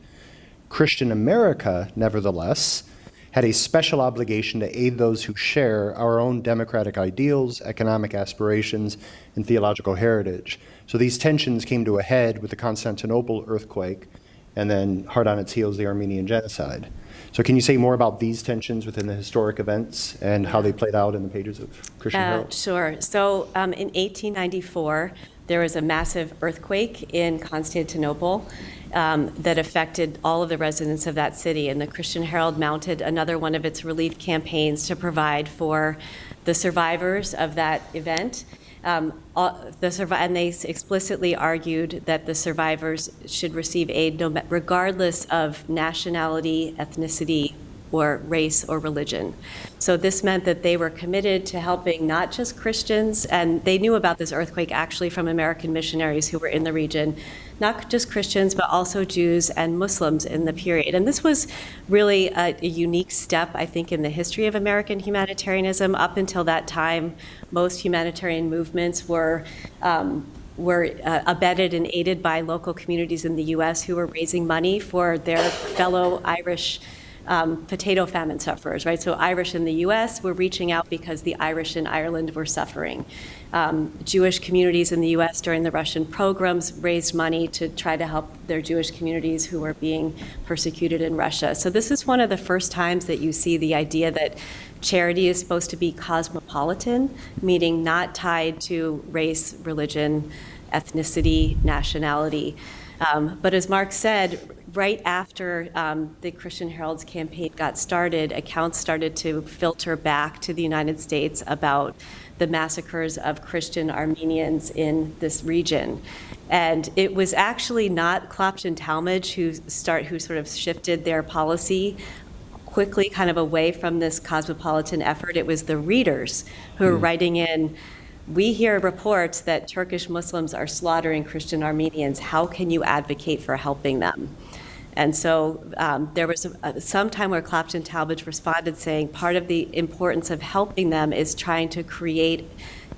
S2: Christian America, nevertheless, had a special obligation to aid those who share our own democratic ideals, economic aspirations, and theological heritage. So these tensions came to a head with the Constantinople earthquake, and then hard on its heels, the Armenian genocide. So can you say more about these tensions within the historic events and how they played out in the pages of Christian Herald?
S3: Sure. So in 1894, there was a massive earthquake in Constantinople that affected all of the residents of that city, and the Christian Herald mounted another one of its relief campaigns to provide for the survivors of that event. And they explicitly argued that the survivors should receive aid regardless of nationality, ethnicity, or race or religion. So this meant that they were committed to helping not just Christians, and they knew about this earthquake actually from American missionaries who were in the region, not just Christians, but also Jews and Muslims in the period. And this was really a unique step, I think, in the history of American humanitarianism. Up until that time, most humanitarian movements were abetted and aided by local communities in the U.S. who were raising money for their fellow Irish potato famine sufferers, right? So Irish in the U.S. were reaching out because the Irish in Ireland were suffering. Jewish communities in the U.S. during the Russian pogroms raised money to try to help their Jewish communities who were being persecuted in Russia. So this is one of the first times that you see the idea that charity is supposed to be cosmopolitan, meaning not tied to race, religion, ethnicity, nationality. But as Mark said, right after the Christian Herald's campaign got started, accounts started to filter back to the United States about the massacres of Christian Armenians in this region. And it was actually not Klopsch and Talmage who sort of shifted their policy quickly kind of away from this cosmopolitan effort. It was the readers who were writing in, we hear reports that Turkish Muslims are slaughtering Christian Armenians. How can you advocate for helping them? And so there was some time where Klopsch and Talmage responded saying part of the importance of helping them is trying to create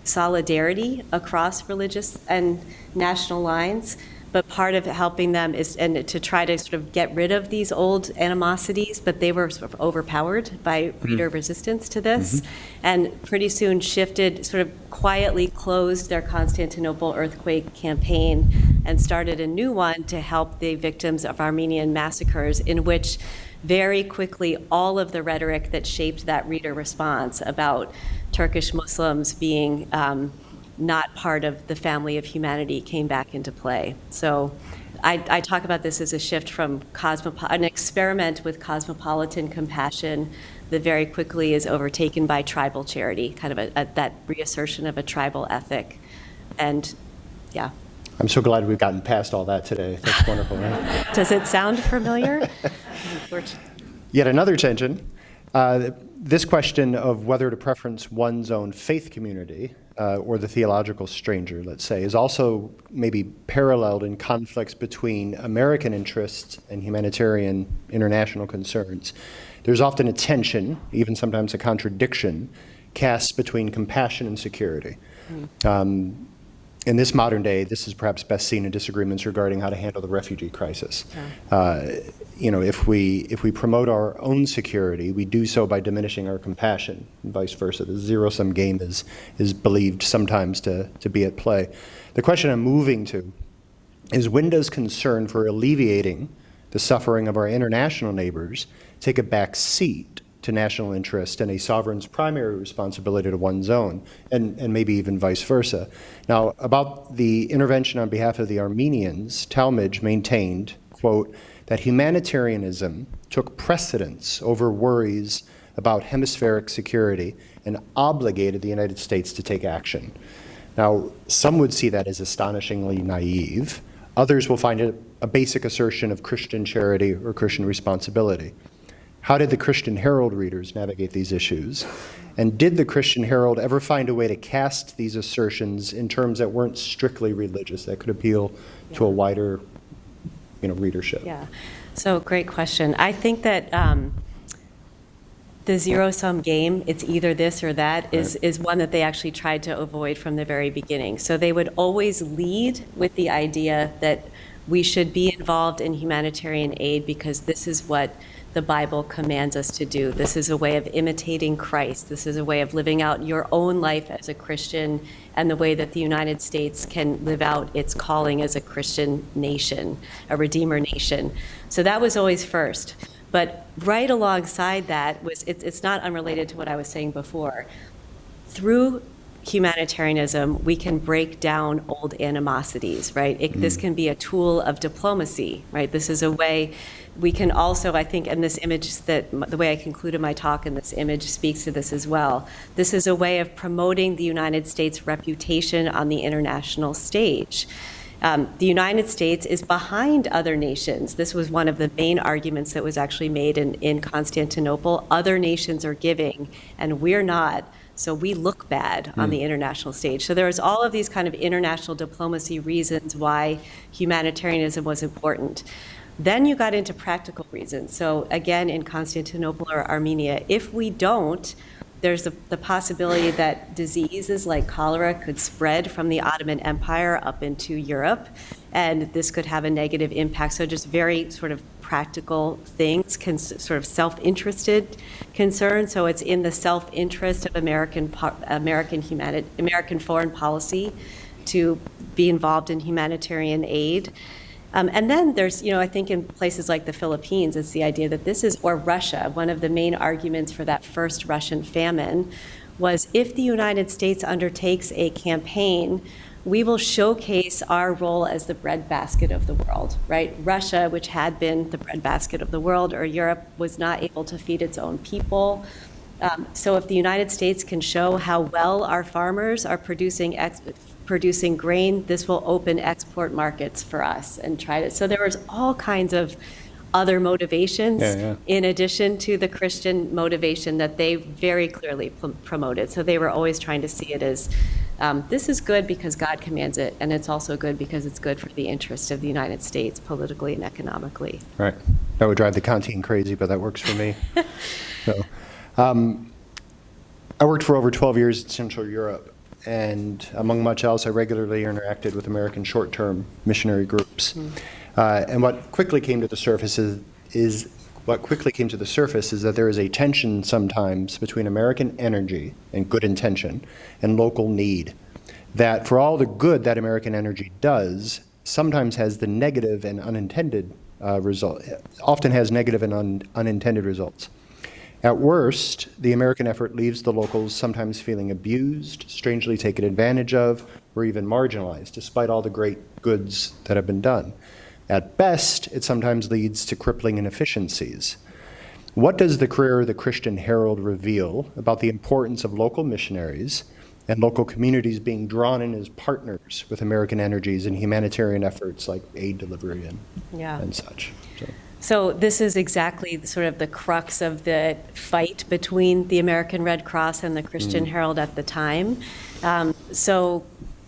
S3: solidarity across religious and national lines. But part of helping them is and to try to sort of get rid of these old animosities, but they were sort of overpowered by reader resistance to this, and pretty soon shifted, sort of quietly closed their Constantinople earthquake campaign and started a new one to help the victims of Armenian massacres, in which very quickly all of the rhetoric that shaped that reader response about Turkish Muslims being not part of the family of humanity came back into play. So I talk about this as a shift from an experiment with cosmopolitan compassion that very quickly is overtaken by tribal charity, kind of that reassertion of a tribal ethic. And yeah.
S2: I'm so glad we've gotten past all that today. That's wonderful, right?
S3: Does it sound familiar?
S2: Yet another tension. This question of whether to preference one's own faith community or the theological stranger, let's say, is also maybe paralleled in conflicts between American interests and humanitarian international concerns. There's often a tension, even sometimes a contradiction, cast between compassion and security. In this modern day, this is perhaps best seen in disagreements regarding how to handle the refugee crisis. If we promote our own security, we do so by diminishing our compassion, and vice versa. The zero-sum game is believed sometimes to be at play. The question I'm moving to is, when does concern for alleviating the suffering of our international neighbors take a back seat to national interest and a sovereign's primary responsibility to one's own, and maybe even vice versa? Now, about the intervention on behalf of the Armenians, Talmage maintained, quote, that humanitarianism took precedence over worries about hemispheric security and obligated the United States to take action. Now, some would see that as astonishingly naive. Others will find it a basic assertion of Christian charity or Christian responsibility. How did the Christian Herald readers navigate these issues? And did the Christian Herald ever find a way to cast these assertions in terms that weren't strictly religious, that could appeal to a wider, readership?
S3: Yeah, so great question. I think that the zero-sum game, it's either this or that, is one that they actually tried to avoid from the very beginning. So they would always lead with the idea that we should be involved in humanitarian aid because this is what the Bible commands us to do. This is a way of imitating Christ. This is a way of living out your own life as a Christian and the way that the United States can live out its calling as a Christian nation, a Redeemer nation. So that was always first. But right alongside that was, it's not unrelated to what I was saying before. Through humanitarianism, we can break down old animosities, right? This can be a tool of diplomacy, right? This is a way we can also, I think, in this image, that the way I concluded my talk in this image speaks to this as well. This is a way of promoting the United States' reputation on the international stage. The United States is behind other nations. This was one of the main arguments that was actually made in Constantinople. Other nations are giving, and we're not. So we look bad on the international stage. So there's all of these kind of international diplomacy reasons why humanitarianism was important. Then you got into practical reasons. So again, in Constantinople or Armenia, if we don't, there's the possibility that diseases like cholera could spread from the Ottoman Empire up into Europe, and this could have a negative impact. So just very sort of practical things, sort of self-interested concerns. So it's in the self-interest of American foreign policy to be involved in humanitarian aid. And then there's, I think in places like the Philippines, it's the idea that this is, or Russia, one of the main arguments for that first Russian famine was if the United States undertakes a campaign, we will showcase our role as the breadbasket of the world, right? Russia, which had been the breadbasket of the world, or Europe, was not able to feed its own people. So if the United States can show how well our farmers are producing grain, this will open export markets for us and try to. So there was all kinds of other motivations in addition to the Christian motivation that they very clearly promoted. So they were always trying to see it as this is good because God commands it, and it's also good because it's good for the interest of the United States politically and economically.
S2: Right. That would drive the Kantian crazy, but that works for me. So, I worked for over 12 years in Central Europe. And among much else, I regularly interacted with American short-term missionary groups. And what quickly came to the surface is that there is a tension sometimes between American energy and good intention and local need. That for all the good that American energy does, sometimes has the negative and unintended often has negative and unintended results. At worst, the American effort leaves the locals sometimes feeling abused, strangely taken advantage of, or even marginalized, despite all the great goods that have been done. At best, it sometimes leads to crippling inefficiencies. What does the career of the Christian Herald reveal about the importance of local missionaries and local communities being drawn in as partners with American energies in humanitarian efforts like aid delivery and such?
S3: So this is exactly sort of the crux of the fight between the American Red Cross and the Christian Herald at the time. So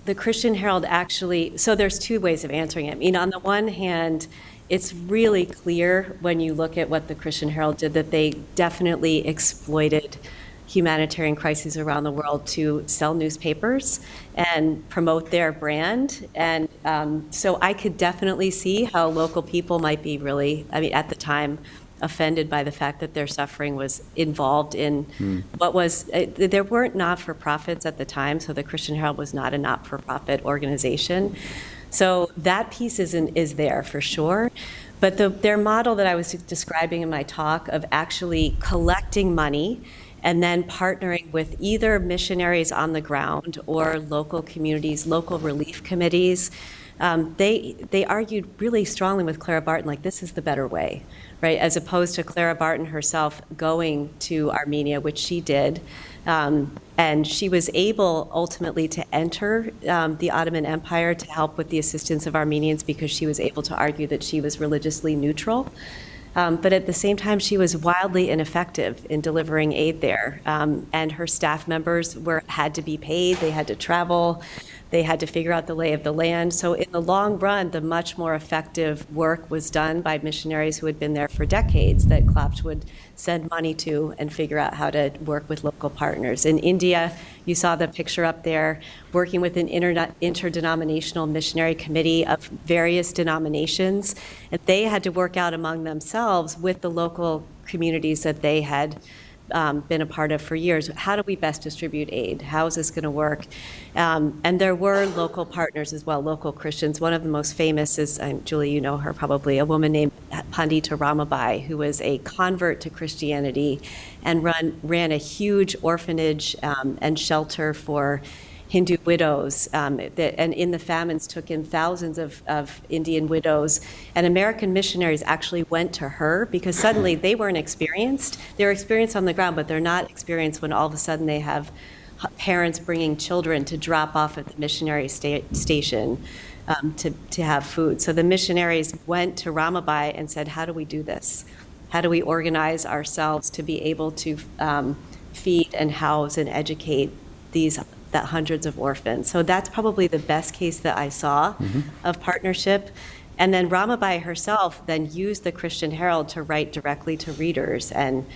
S3: the Christian Herald so there's two ways of answering it. I mean, on the one hand, it's really clear when you look at what the Christian Herald did that they definitely exploited humanitarian crises around the world to sell newspapers and promote their brand. And so I could definitely see how local people might be really, at the time, offended by the fact that their suffering was involved in what was, there weren't not-for-profits at the time, so the Christian Herald was not a not-for-profit organization. So that piece is there for sure. But their model that I was describing in my talk of actually collecting money and then partnering with either missionaries on the ground or local communities, local relief committees they argued really strongly with Clara Barton, like, this is the better way, right? As opposed to Clara Barton herself going to Armenia, which she did. And she was able ultimately to enter the Ottoman Empire to help with the assistance of Armenians because she was able to argue that she was religiously neutral. But at the same time, she was wildly ineffective in delivering aid there. And her staff members had to be paid, they had to travel, they had to figure out the lay of the land. So in the long run, the much more effective work was done by missionaries who had been there for decades that Klopsch would send money to and figure out how to work with local partners. In India, you saw the picture up there, working with an interdenominational missionary committee of various denominations. And they had to work out among themselves with the local communities that they had been a part of for years. How do we best distribute aid? How is this going to work? And there were local partners as well, local Christians. One of the most famous is, Julie, you know her probably, a woman named Pandita Ramabai, who was a convert to Christianity and ran a huge orphanage and shelter for Hindu widows, and in the famines took in thousands of Indian widows. And American missionaries actually went to her because suddenly they weren't experienced. They were experienced on the ground, but they're not experienced when all of a sudden they have parents bringing children to drop off at the missionary station to have food. So the missionaries went to Ramabai and said, how do we do this? How do we organize ourselves to be able to feed and house and educate that hundreds of orphans? So that's probably the best case that I saw of partnership. And then Ramabai herself then used the Christian Herald to write directly to readers and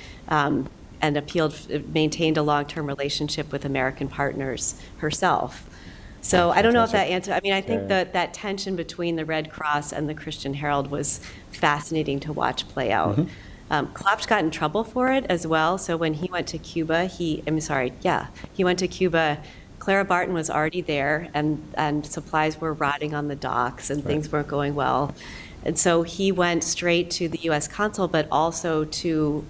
S3: maintained a long-term relationship with American partners herself. So I don't know if that answered. I mean, I think that tension between the Red Cross and the Christian Herald was fascinating to watch play out. Klopsch got in trouble for it as well. So when he went to Cuba, he went to Cuba. Clara Barton was already there, and supplies were rotting on the docks, and things weren't going well. And so he went straight to the U.S. consul, but also to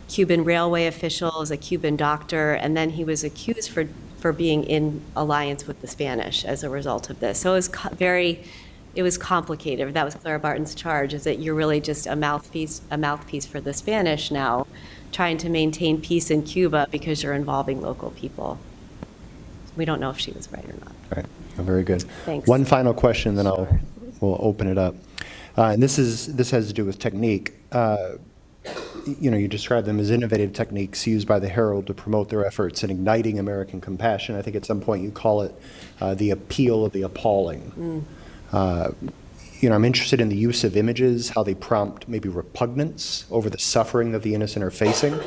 S3: Cuban railway officials, a Cuban doctor, and then he was accused for being in alliance with the Spanish as a result of this. So it was complicated. That was Clara Barton's charge, is that you're really just a mouthpiece for the Spanish now, trying to maintain peace in Cuba because you're involving local people. We don't know if she was right or not.
S2: All right. Oh, very good.
S3: Thanks.
S2: One final question, then we'll open it up. And this has to do with technique. You described them as innovative techniques used by the Herald to promote their efforts in igniting American compassion. I think at some point you call it the appeal of the appalling. I'm interested in the use of images, how they prompt maybe repugnance over the suffering that the innocent are facing,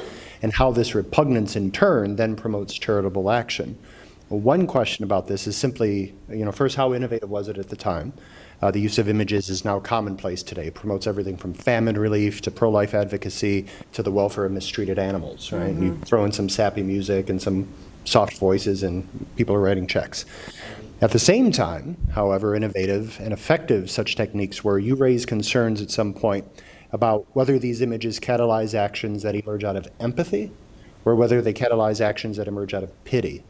S2: and how this repugnance in turn then promotes charitable action. Well, one question about this is simply, first, how innovative was it at the time? The use of images is now commonplace today. It promotes everything from famine relief to pro-life advocacy to the welfare of mistreated animals, right? Mm-hmm. You throw in some sappy music and some soft voices and people are writing checks. At the same time, however, innovative and effective such techniques were, you raise concerns at some point about whether these images catalyze actions that emerge out of empathy or whether they catalyze actions that emerge out of pity.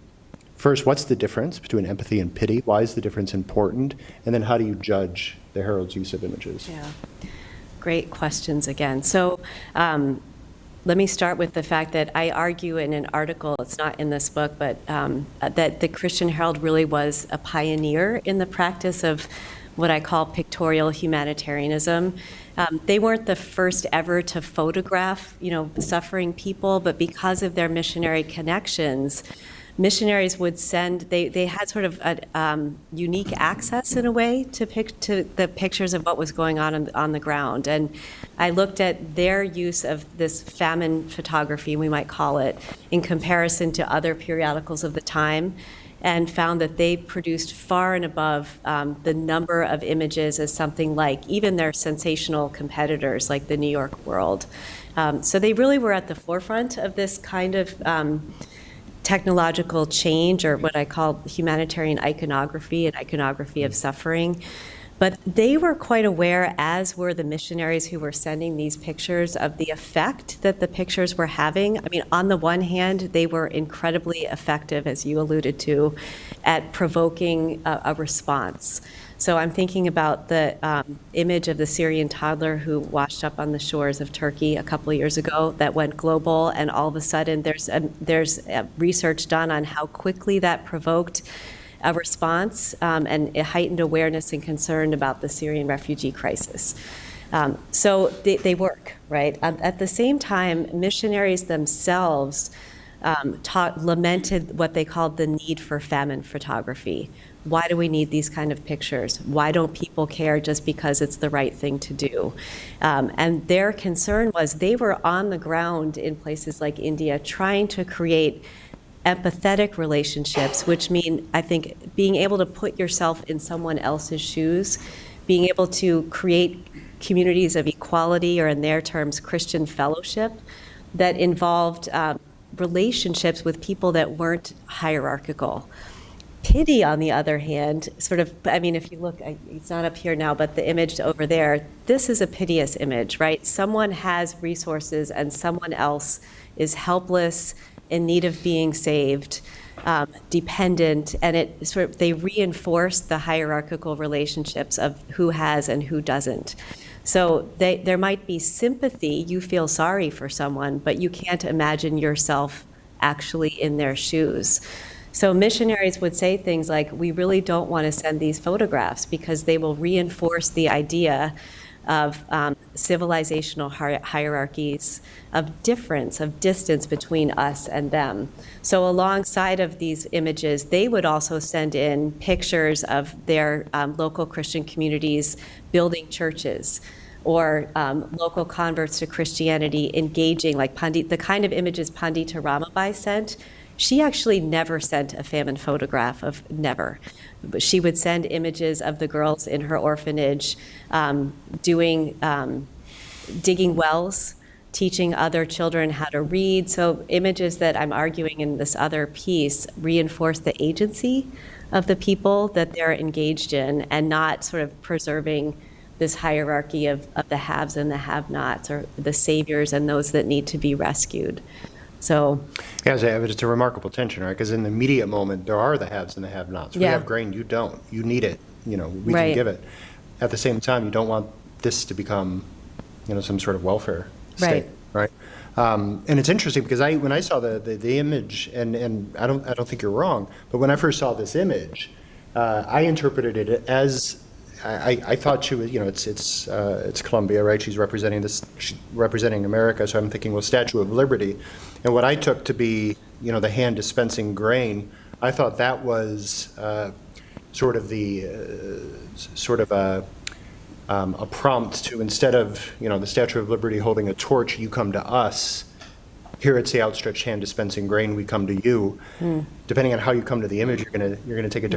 S2: First, what's the difference between empathy and pity? Why is the difference important? And then how do you judge the Herald's use of images?
S3: Yeah, great questions again. So let me start with the fact that I argue in an article, it's not in this book, but that the Christian Herald really was a pioneer in the practice of what I call pictorial humanitarianism. They weren't the first ever to photograph, suffering people, but because of their missionary connections, missionaries would send, they had sort of a unique access in a way to the pictures of what was going on the ground. And I looked at their use of this famine photography, we might call it, in comparison to other periodicals of the time, and found that they produced far and above the number of images as something like even their sensational competitors like the New York World. So they really were at the forefront of this kind of technological change, or what I call humanitarian iconography and iconography of suffering. But they were quite aware, as were the missionaries who were sending these pictures, of the effect that the pictures were having. I mean, on the one hand, they were incredibly effective, as you alluded to, at provoking a response. So I'm thinking about the image of the Syrian toddler who washed up on the shores of Turkey a couple of years ago that went global, and all of a sudden there's research done on how quickly that provoked a response and a heightened awareness and concern about the Syrian refugee crisis. So they work, right? At the same time, missionaries themselves lamented what they called the need for famine photography. Why do we need these kind of pictures? Why don't people care just because it's the right thing to do? And their concern was they were on the ground in places like India trying to create empathetic relationships, which mean, I think, being able to put yourself in someone else's shoes, being able to create communities of equality, or in their terms, Christian fellowship, that involved relationships with people that weren't hierarchical. Pity, on the other hand, sort of, I mean, if you look, it's not up here now, but the image over there, this is a piteous image, right? Someone has resources and someone else is helpless, in need of being saved, dependent, and it sort of, they reinforce the hierarchical relationships of who has and who doesn't. So there might be sympathy, you feel sorry for someone, but you can't imagine yourself actually in their shoes. So missionaries would say things like, we really don't want to send these photographs because they will reinforce the idea of civilizational hierarchies, of difference, of distance between us and them. So alongside of these images, they would also send in pictures of their local Christian communities building churches, or local converts to Christianity engaging, like the kind of images Pandita Ramabai sent. She actually never sent a famine photograph never. But she would send images of the girls in her orphanage digging wells, teaching other children how to read. So images that I'm arguing in this other piece reinforce the agency of the people that they're engaged in, and not sort of preserving this hierarchy of the haves and the have-nots, or the saviors and those that need to be rescued. So,
S2: yeah, it's a remarkable tension, right? Because in the immediate moment, there are the haves and the have-nots. We have grain, you don't. You need it. We can give it. At the same time, you don't want this to become, some sort of welfare state, right? And it's interesting because when I saw the image, and I don't think you're wrong, but when I first saw this image, I interpreted it as I thought she was, it's Columbia, right? She's representing America, so I'm thinking, well, Statue of Liberty. And what I took to be, the hand dispensing grain, I thought that was sort of a prompt to, instead of, the Statue of Liberty holding a torch, you come to us. Here it's the outstretched hand dispensing grain, we come to you. Depending on how you come to the image, you're gonna take a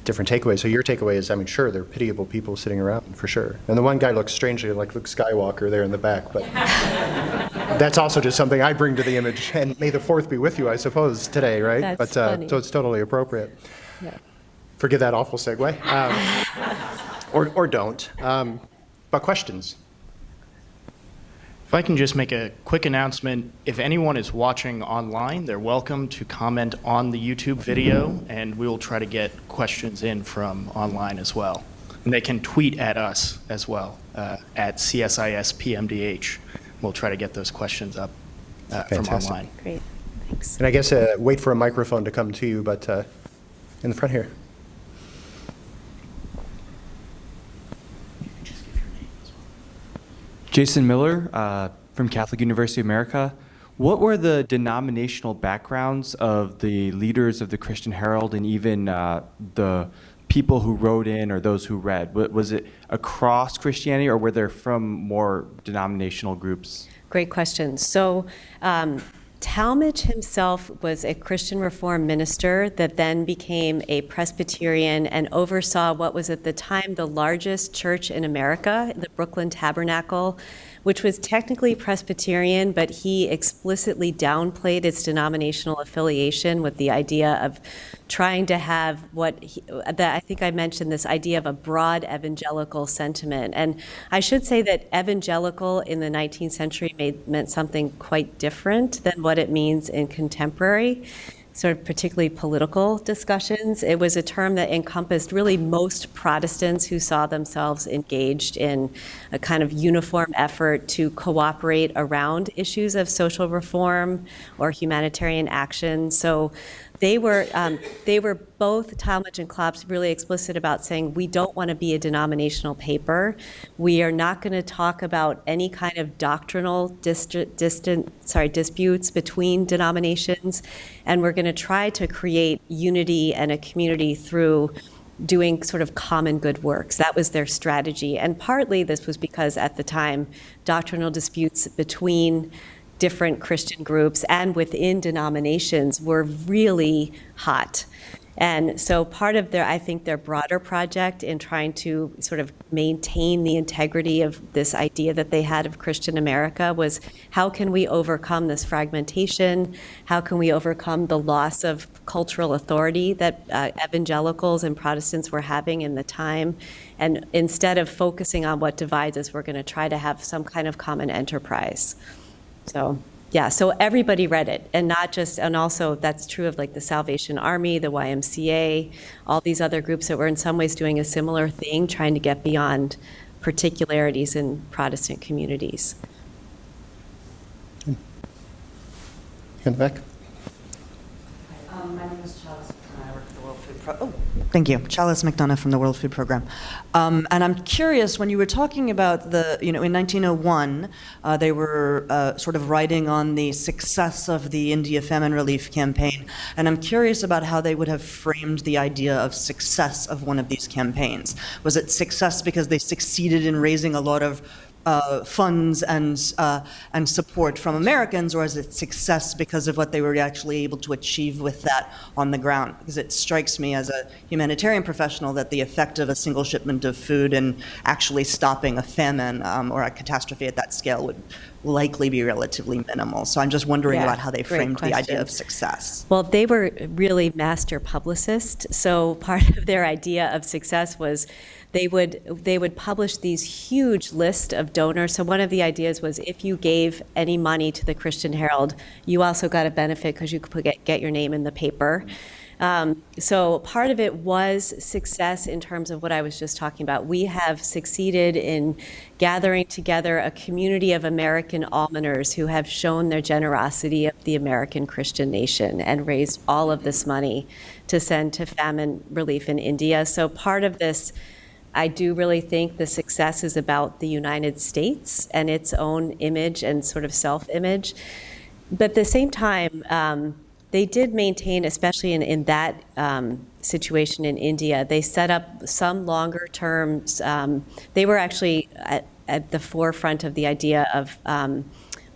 S2: different takeaway. So your takeaway is, sure, they're pitiable people sitting around, for sure. And the one guy looks strangely like Luke Skywalker there in the back, but that's also just something I bring to the image. And may the fourth be with you, I suppose, today, right?
S3: That's funny.
S2: So it's totally appropriate.
S3: Yeah.
S2: Forgive that awful segue, or don't. But questions?
S4: If I can just make a quick announcement, if anyone is watching online, they're welcome to comment on the YouTube video, and we will try to get questions in from online as well. And they can tweet at us as well, at CSISPMDH. We'll try to get those questions up from online.
S3: Great, thanks.
S2: And I guess wait for a microphone to come to you, but in the front here.
S5: Jason Miller from Catholic University of America. What were the denominational backgrounds of the leaders of the Christian Herald, and even the people who wrote in or those who read? Was it across Christianity, or were there from more denominational groups?
S3: Great question. So Talmage himself was a Christian Reformed minister that then became a Presbyterian and oversaw what was at the time the largest church in America, the Brooklyn Tabernacle, which was technically Presbyterian, but he explicitly downplayed its denominational affiliation with the idea of trying to have I think I mentioned this idea of a broad evangelical sentiment. And I should say that evangelical in the 19th century meant something quite different than what it means in contemporary. sort of particularly political discussions. It was a term that encompassed really most Protestants who saw themselves engaged in a kind of uniform effort to cooperate around issues of social reform or humanitarian action. So they were both, Talmage and Klops, really explicit about saying we don't want to be a denominational paper. We are not going to talk about any kind of doctrinal disputes between denominations, and we're going to try to create unity and a community through doing sort of common good works. That was their strategy. And partly this was because at the time, doctrinal disputes between different Christian groups and within denominations were really hot. And so part of I think their broader project in trying to sort of maintain the integrity of this idea that they had of Christian America was, how can we overcome this fragmentation? How can we overcome the loss of cultural authority that evangelicals and Protestants were having in the time? And instead of focusing on what divides us, we're going to try to have some kind of common enterprise. So, yeah, so everybody read it, and not just, and also that's true of like the Salvation Army, the YMCA, all these other groups that were in some ways doing a similar thing, trying to get beyond particularities in Protestant communities.
S2: In the back.
S6: My name is Chalice McDonough. I work for the World Food Program. Thank you. Chalice McDonough from the World Food Program. And I'm curious, when you were talking about in 1901, they were sort of writing on the success of the India famine relief campaign. And I'm curious about how they would have framed the idea of success of one of these campaigns. Was it success because they succeeded in raising a lot of funds and support from Americans, or is it success because of what they were actually able to achieve with that on the ground? Because it strikes me as a humanitarian professional that the effect of a single shipment of food and actually stopping a famine or a catastrophe at that scale would likely be relatively minimal. So I'm just wondering about how they framed the idea of success.
S3: Well, they were really master publicists. So part of their idea of success was they would publish these huge list of donors. So one of the ideas was if you gave any money to the Christian Herald, you also got a benefit because you could get your name in the paper. So part of it was success in terms of what I was just talking about. We have succeeded in gathering together a community of American almoners who have shown their generosity of the American Christian nation and raised all of this money to send to famine relief in India. So part of this, I do really think the success is about the United States and its own image and sort of self-image. But at the same time, they did maintain, especially in that situation in India, they set up some longer terms. They were actually at the forefront of the idea of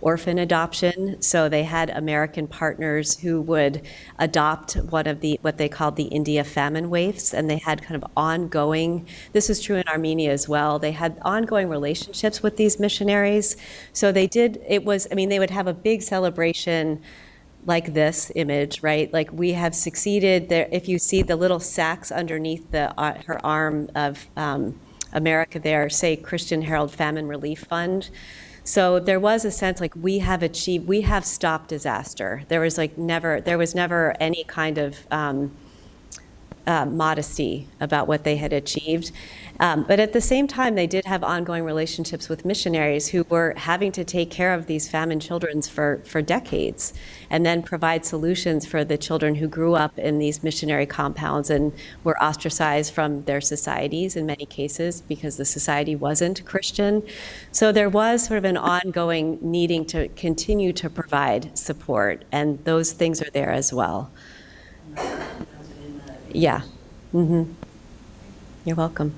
S3: orphan adoption. So they had American partners who would adopt one of what they called the India famine waifs, and they had kind of ongoing, this was true in Armenia as well, they had ongoing relationships with these missionaries. So they would have a big celebration like this image, right? Like, we have succeeded there. If you see the little sacks underneath her arm of America there, say Christian Herald Famine Relief Fund. So there was a sense like we have stopped disaster. There was never any kind of modesty about what they had achieved. But at the same time, they did have ongoing relationships with missionaries who were having to take care of these famine children for decades, and then provide solutions for the children who grew up in these missionary compounds and were ostracized from their societies in many cases because the society wasn't Christian. So there was sort of an ongoing needing to continue to provide support, and those things are there as well. Yeah. Mm-hmm. You're welcome.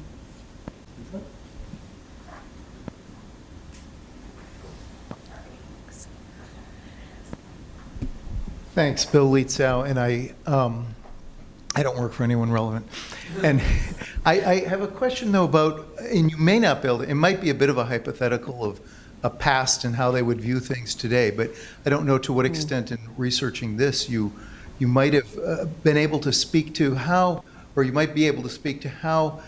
S7: Thanks, Bill Lietzau, and I don't work for anyone relevant. And I have a question, though, about, and you may not be able to, it might be a bit of a hypothetical of a past and how they would view things today, but I don't know to what extent in researching this you might have been able to speak to how, or you might be able to speak to how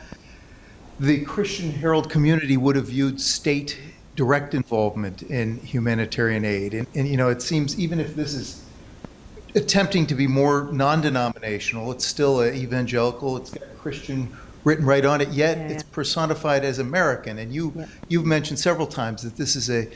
S7: the Christian Herald community would have viewed state direct involvement in humanitarian aid. And it seems, even if this is attempting to be more non-denominational. It's still an evangelical. It's got Christian written right on it, yet
S3: Yeah,
S7: it's
S3: yeah.
S7: personified as American. And
S3: Yeah.
S7: you've mentioned several times that this is a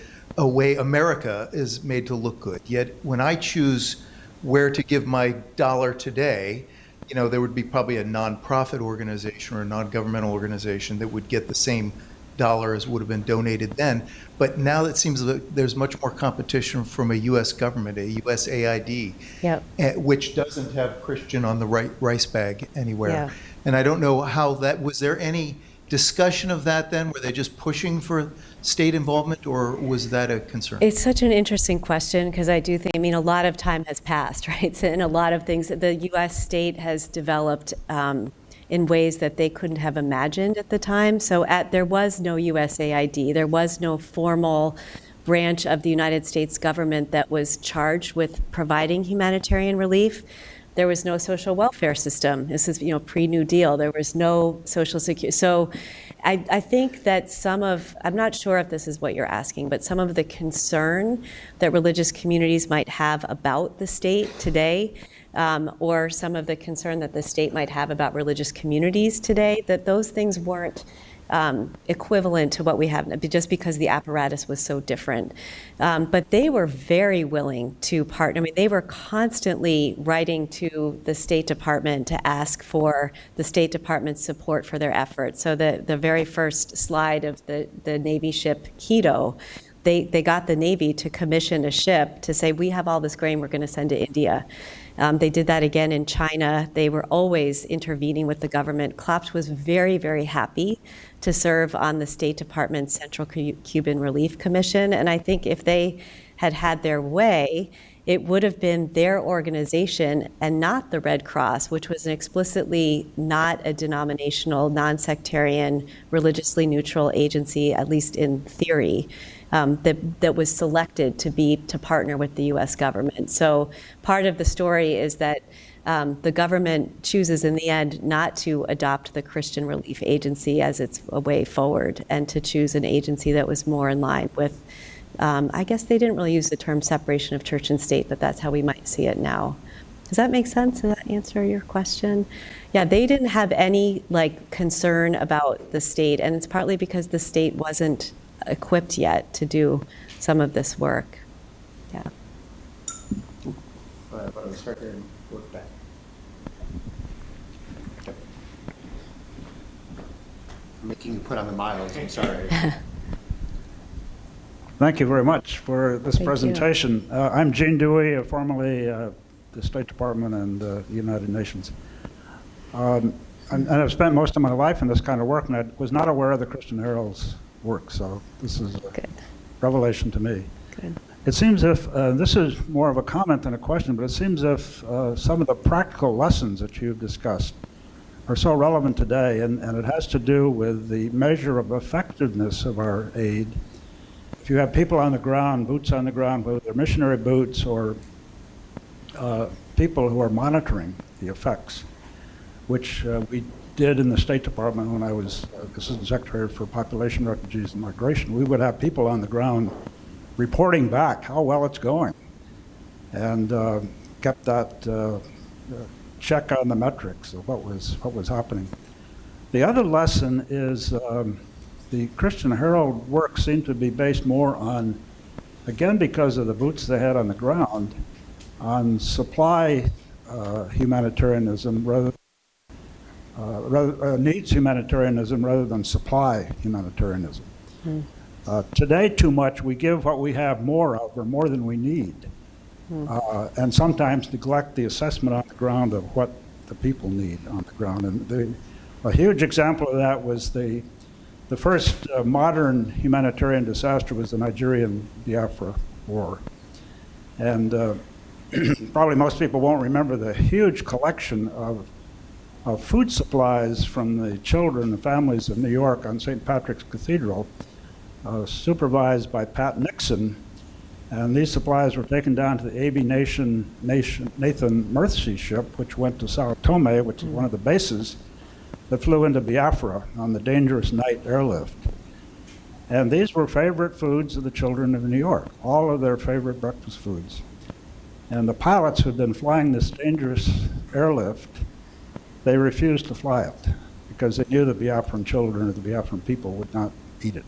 S7: way America is made to look good. Yet when I choose where to give my dollar today, there would be probably a nonprofit organization or a non-governmental organization that would get the same dollar as would have been donated then. But now it seems that there's much more competition from a U.S. government, a USAID,
S3: Yep.
S7: which doesn't have Christian on the rice bag anywhere.
S3: Yeah.
S7: And I don't know how that, was there any discussion of that then? Were they just pushing for state involvement, or was that a concern?
S3: It's such an interesting question because I do think, a lot of time has passed, right? So, and a lot of things that the U.S. state has developed in ways that they couldn't have imagined at the time. So there was no USAID. There was no formal branch of the United States government that was charged with providing humanitarian relief. There was no social welfare system. This is, pre-New Deal. There was no social security. So I think that I'm not sure if this is what you're asking, but some of the concern that religious communities might have about the state today, or some of the concern that the state might have about religious communities today, that those things weren't equivalent to what we have just because the apparatus was so different. But they were very willing to partner. They were constantly writing to the State Department to ask for the State Department's support for their efforts. So the very first slide of the Navy ship Quito, they got the Navy to commission a ship to say, we have all this grain we're going to send to India. They did that again in China. They were always intervening with the government. CLOPS was very, very happy to serve on the State Department's Central Cuban Relief Commission. And I think if they had had their way, it would have been their organization and not the Red Cross, which was an explicitly not a denominational, non-sectarian, religiously neutral agency, at least in theory, that was selected to partner with the U.S. government. So part of the story is that the government chooses in the end not to adopt the Christian Relief Agency as its a way forward, and to choose an agency that was more in line with, I guess they didn't really use the term separation of church and state, but that's how we might see it now. Does that make sense? Does that answer your question? Yeah, they didn't have any concern about the state, and it's partly because the state wasn't equipped yet to do some of this work. Yeah.
S2: But I'm start here and work back. Okay. I'm making you put on the miles, I'm sorry.
S8: Thank you very much for this
S3: Thank you.
S8: presentation. I'm Gene Dewey, formerly the State Department and the United Nations. And I've spent most of my life in this kind of work, and I was not aware of the Christian Herald's work, so this is a
S3: Good.
S8: revelation to me.
S3: Good.
S8: It seems if, this is more of a comment than a question, but it seems if some of the practical lessons that you've discussed are so relevant today, and it has to do with the measure of effectiveness of our aid. If you have people on the ground, boots on the ground, whether they're missionary boots or people who are monitoring the effects, which we did in the State Department when I was Assistant Secretary for Population, Refugees, and Migration, we would have people on the ground reporting back how well it's going, and kept that check on the metrics of what was happening. The other lesson is the Christian Herald work seemed to be based more on, again because of the boots they had on the ground, on supply humanitarianism needs humanitarianism rather than supply humanitarianism. Today, too much, we give what we have more of or more than we need, and sometimes neglect the assessment on the ground of what the people need on the ground. And a huge example of that was the first modern humanitarian disaster was the Nigerian Biafra War. And probably most people won't remember the huge collection of food supplies from the children and families of New York on St. Patrick's Cathedral, supervised by Pat Nixon. And these supplies were taken down to the A.B. Nathan Mercy ship, which went to Sao Tome, which is one of the bases that flew into Biafra on the dangerous night airlift. And these were favorite foods of the children of New York, all of their favorite breakfast foods. And the pilots who'd been flying this dangerous airlift, they refused to fly it because they knew the Biafran children or the Biafran people would not eat it.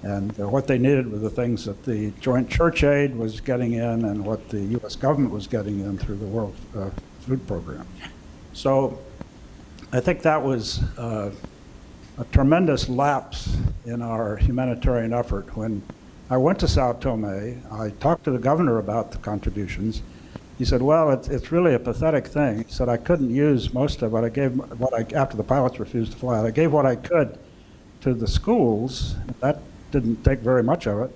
S8: And what they needed were the things that the Joint Church Aid was getting in and what the U.S. government was getting in through the World Food Program. So I think that was a tremendous lapse in our humanitarian effort. When I went to Sao Tome, I talked to the governor about the contributions. He said, well, it's really a pathetic thing. He said, I couldn't use most of it. I gave after the pilots refused to fly it, I gave what I could to the schools. That didn't take very much of it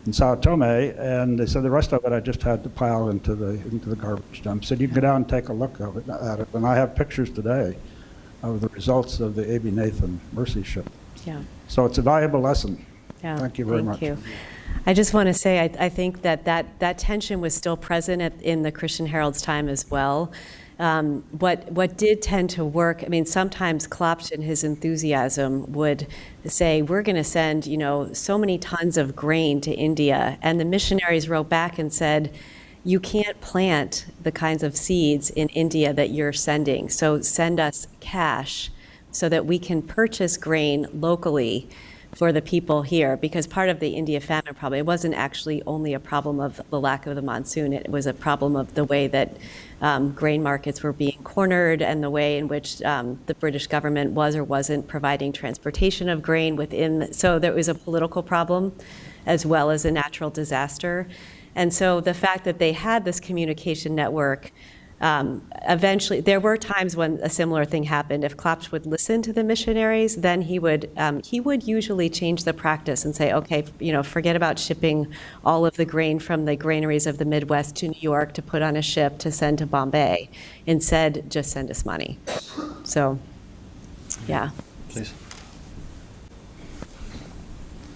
S8: in Sao Tome, and they said the rest of it I just had to pile into the garbage dump. Said you can go down and take a look at it, and I have pictures today of the results of the A.B. Nathan Mercy Ship.
S3: Yeah.
S8: So it's a valuable lesson.
S3: Yeah,
S8: Thank you very much.
S3: Thank you. I just want to say, I think that tension was still present in the Christian Herald's time as well. What did tend to work, I mean, sometimes Klopsch in his enthusiasm would say, we're going to send, so many tons of grain to India. And the missionaries wrote back and said, you can't plant the kinds of seeds in India that you're sending. So send us cash so that we can purchase grain locally for the people here, because part of the India famine problem, it wasn't actually only a problem of the lack of the monsoon, it was a problem of the way that grain markets were being cornered and the way in which the British government was or wasn't providing transportation of grain within, so there was a political problem as well as a natural disaster. And so the fact that they had this communication network, eventually, there were times when a similar thing happened. If Klopsch would listen to the missionaries, then he would usually change the practice and say, okay, forget about shipping all of the grain from the granaries of the Midwest to New York to put on a ship to send to Bombay. Instead, just send us money. So, yeah.
S2: Please.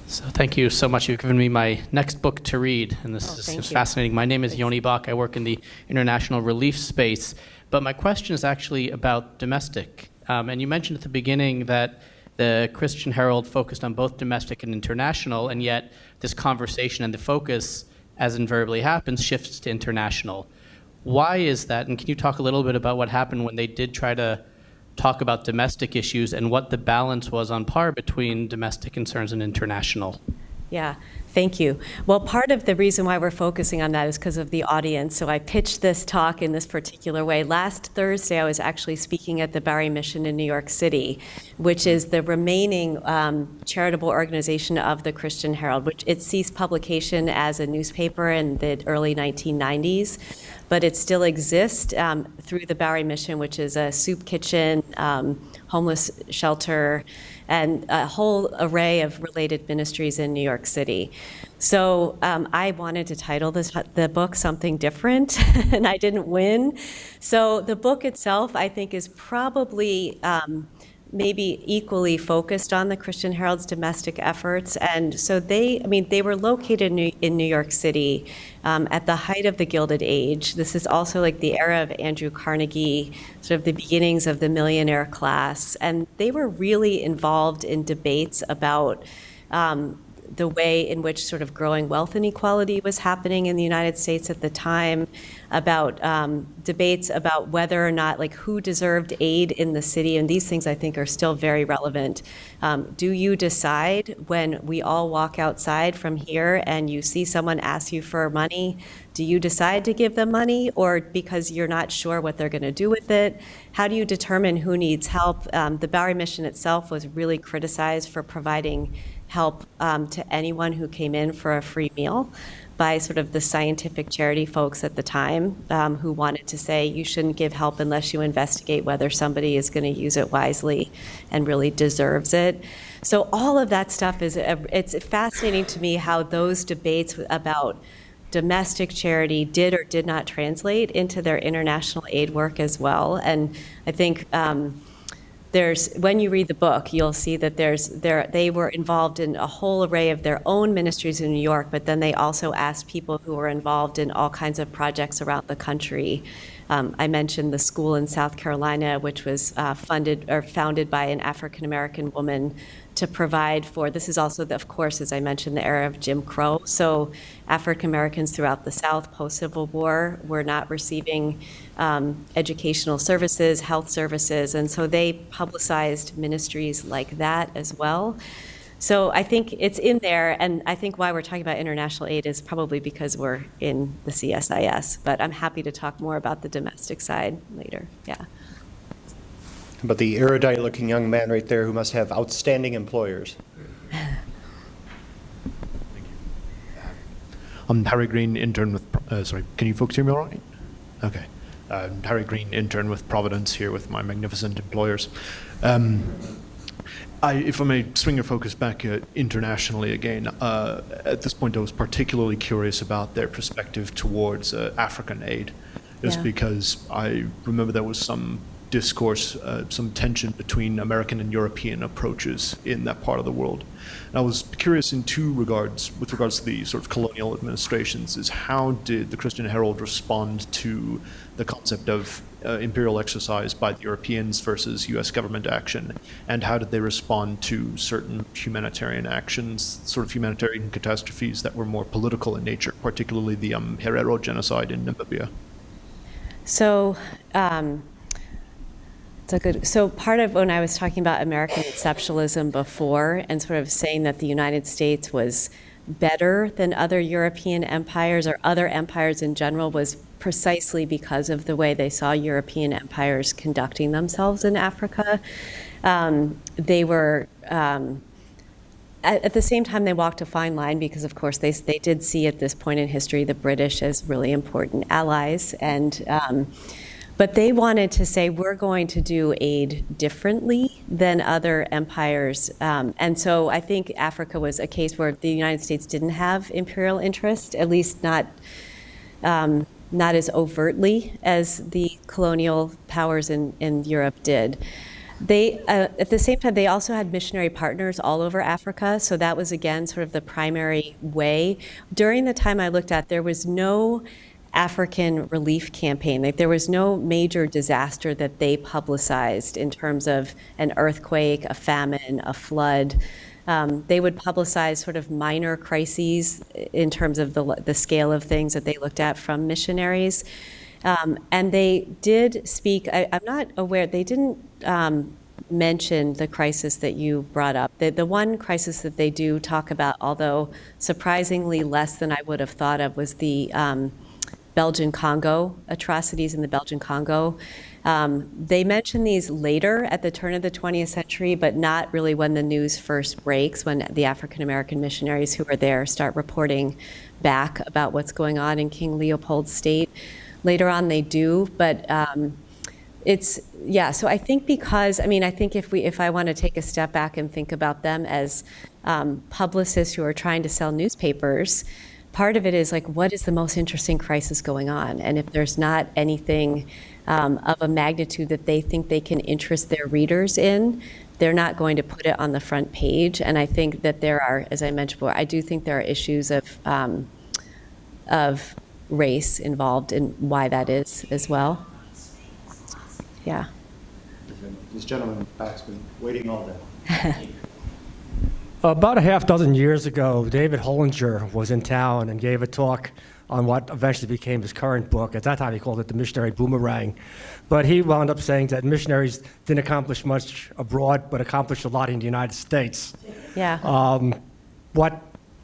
S9: So thank you so much. You've given me my next book to read, and this is fascinating. My name is Yoni Bach. I work in the international relief space, but my question is actually about domestic. And you mentioned at the beginning that the Christian Herald focused on both domestic and international, and yet this conversation and the focus, as invariably happens, shifts to international. Why is that? And can you talk a little bit about what happened when they did try to talk about domestic issues and what the balance was on par between domestic concerns and international?
S3: Yeah, thank you. Well, part of the reason why we're focusing on that is because of the audience. So I pitched this talk in this particular way. Last Thursday, I was actually speaking at the Bowery Mission in New York City, which is the remaining charitable organization of the Christian Herald, which it ceased publication as a newspaper in the early 1990s. But it still exists through the Bowery Mission, which is a soup kitchen, homeless shelter, and a whole array of related ministries in New York City. So I wanted to title the book something different, and I didn't win. So the book itself, I think, is probably maybe equally focused on the Christian Herald's domestic efforts. And so they were located in New York City at the height of the Gilded Age. This is also like the era of Andrew Carnegie, sort of the beginnings of the millionaire class. And they were really involved in debates about the way in which sort of growing wealth inequality was happening in the United States at the time, about debates about whether or not, like, who deserved aid in the city, and these things I think are still very relevant. Do you decide when we all walk outside from here and you see someone ask you for money, do you decide to give them money, or because you're not sure what they're going to do with it? How do you determine who needs help? The Bowery Mission itself was really criticized for providing help to anyone who came in for a free meal by sort of the scientific charity folks at the time, who wanted to say you shouldn't give help unless you investigate whether somebody is going to use it wisely and really deserves it. So all of that stuff it's fascinating to me how those debates about domestic charity did or did not translate into their international aid work as well. And I think when you read the book, you'll see that they were involved in a whole array of their own ministries in New York, but then they also asked people who were involved in all kinds of projects around the country. I mentioned the school in South Carolina, which was founded by an African-American woman to provide for, this is also, of course, as I mentioned, the era of Jim Crow. So African Americans throughout the South post-Civil War were not receiving educational services, health services, and so they publicized ministries like that as well. So I think it's in there, and I think why we're talking about international aid is probably because we're in the CSIS, but I'm happy to talk more about the domestic side later, yeah.
S2: But the erudite-looking young man right there who must have outstanding employers.
S10: I'm Harry Green, intern with, sorry, can you folks hear me all right? Okay. Harry Green, intern with Providence, here with my magnificent employers. If I may swing your focus back internationally again, at this point I was particularly curious about their perspective towards African aid, just because I remember there was some discourse, some tension between American and European approaches in that part of the world. And I was curious in two regards, with regards to the sort of colonial administrations, is how did the Christian Herald respond to the concept of imperial exercise by the Europeans versus US government action, and how did they respond to certain humanitarian actions, sort of humanitarian catastrophes that were more political in nature, particularly the Herero genocide in Namibia?
S3: So, so part of when I was talking about American exceptionalism before and sort of saying that the United States was better than other European empires or other empires in general was precisely because of the way they saw European empires conducting themselves in Africa. They were, at the same time, they walked a fine line because, of course, they did see at this point in history the British as really important allies, and but they wanted to say, we're going to do aid differently than other empires. And so I think Africa was a case where the United States didn't have imperial interest, at least not as overtly as the colonial powers in Europe did. They, at the same time, they also had missionary partners all over Africa, so that was, again, sort of the primary way. During the time I looked at, there was no African relief campaign. Like, there was no major disaster that they publicized in terms of an earthquake, a famine, a flood. They would publicize sort of minor crises in terms of the scale of things that they looked at from missionaries. And they did speak, I'm not aware, they didn't mention the crisis that you brought up. The one crisis that they do talk about, although surprisingly less than I would have thought of, was the Belgian Congo, atrocities in the Belgian Congo. They mention these later at the turn of the 20th century, but not really when the news first breaks, when the African American missionaries who were there start reporting back about what's going on in King Leopold's state. Later on they do, but it's, yeah, so I think because, I mean, I think if I want to take a step back and think about them as publicists who are trying to sell newspapers, part of it is like, what is the most interesting crisis going on? And if there's not anything of a magnitude that they think they can interest their readers in, they're not going to put it on the front page. And I think that there are, as I mentioned before, I do think there are issues of race involved in why that is as well. Yeah.
S2: This gentleman back's been waiting all day.
S11: About a half dozen years ago, David Hollinger was in town and gave a talk on what eventually became his current book. At that time, he called it The Missionary Boomerang. But he wound up saying that missionaries didn't accomplish much abroad, but accomplished a lot in the United States.
S3: Yeah.
S11: What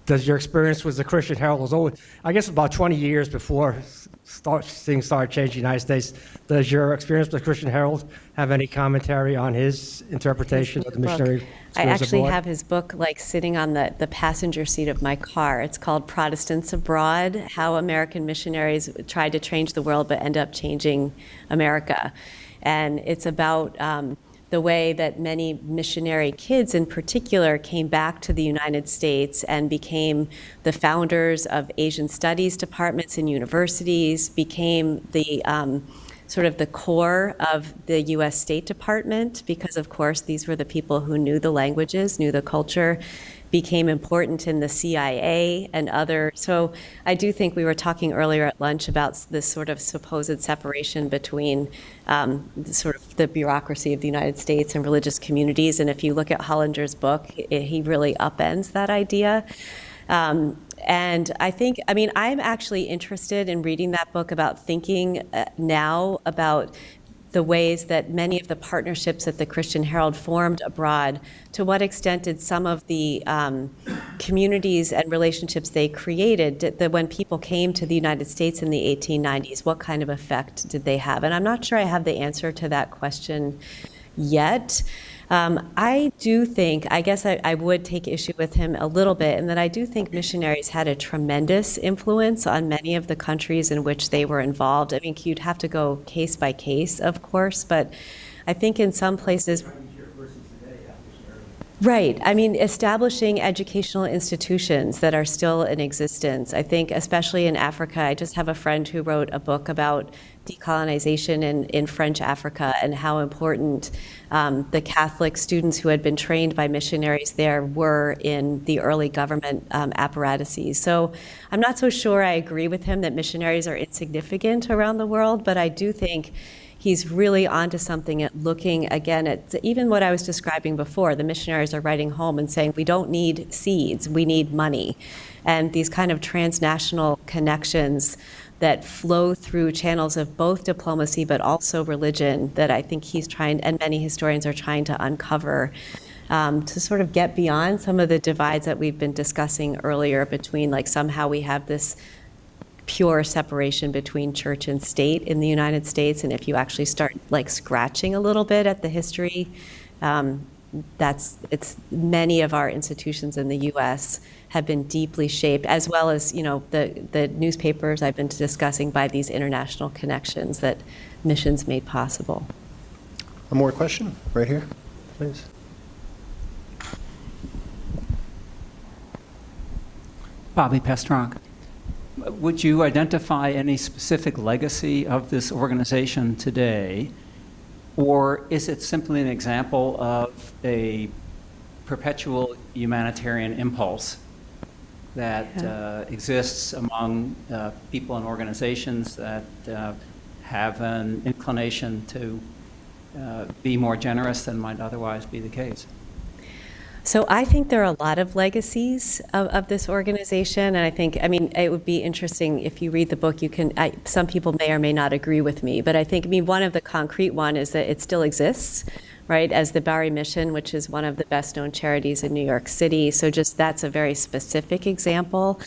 S11: does your experience with the Christian Herald was always, I guess about 20 years before things started changing in the United States. Does your experience with the Christian Herald have any commentary on his interpretation of the missionary
S3: I actually
S11: abroad?
S3: have his book like sitting on the passenger seat of my car. It's called Protestants Abroad, How American Missionaries Tried to Change the World but End Up Changing America. And it's about the way that many missionary kids in particular came back to the United States and became the founders of Asian studies departments in universities, became the sort of the core of the U.S. State Department, because of course these were the people who knew the languages, knew the culture, became important in the CIA and other. So I do think we were talking earlier at lunch about this sort of supposed separation between sort of the bureaucracy of the United States and religious communities. And if you look at Hollinger's book, he really upends that idea. And I think, I mean, I'm actually interested in reading that book about thinking now about the ways that many of the partnerships that the Christian Herald formed abroad, to what extent did some of the communities and relationships they created, that when people came to the United States in the 1890s, what kind of effect did they have? And I'm not sure I have the answer to that question yet. I do think, I guess I would take issue with him a little bit, in that I do think missionaries had a tremendous influence on many of the countries in which they were involved. I mean, you'd have to go case by case, of course, but I think in some places... Right. I mean, establishing educational institutions that are still in existence. I think, especially in Africa, I just have a friend who wrote a book about decolonization in French Africa and how important the Catholic students who had been trained by missionaries there were in the early government apparatuses. So I'm not so sure I agree with him that missionaries are insignificant around the world, but I do think he's really onto something at looking again at even what I was describing before. The missionaries are writing home and saying, we don't need seeds, we need money. And these kind of transnational connections that flow through channels of both diplomacy but also religion, that I think he's trying, and many historians are trying to uncover, to sort of get beyond some of the divides that we've been discussing earlier between, like, somehow we have this pure separation between church and state in the United States. And if you actually start like scratching a little bit at the history, it's many of our institutions in the U.S. have been deeply shaped, as well as, you know, the newspapers I've been discussing, by these international connections that missions made possible.
S2: One more question right here, please.
S12: Bobby Pestronk. Would you identify any specific legacy of this organization today, or is it simply an example of a perpetual humanitarian impulse that exists among people and organizations that have an inclination to be more generous than might otherwise be the case?
S3: So I think there are a lot of legacies of this organization, and I think, I mean, it would be interesting if you read the book. You can, some people may or may not agree with me, but I think, I mean, one of the concrete one is that it still exists, right, as the Bowery Mission, which is one of the best-known charities in New York City. So just that's a very specific example.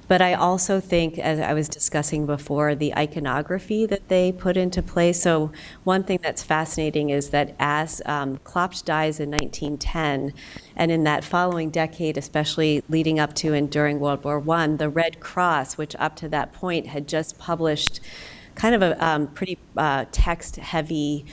S3: But I also think, as I was discussing before, the iconography that they put into place. So one thing that's fascinating is that as Klopsch dies in 1910, and in that following decade, especially leading up to and during World War I, the Red Cross, which up to that point had just published kind of a pretty text-heavy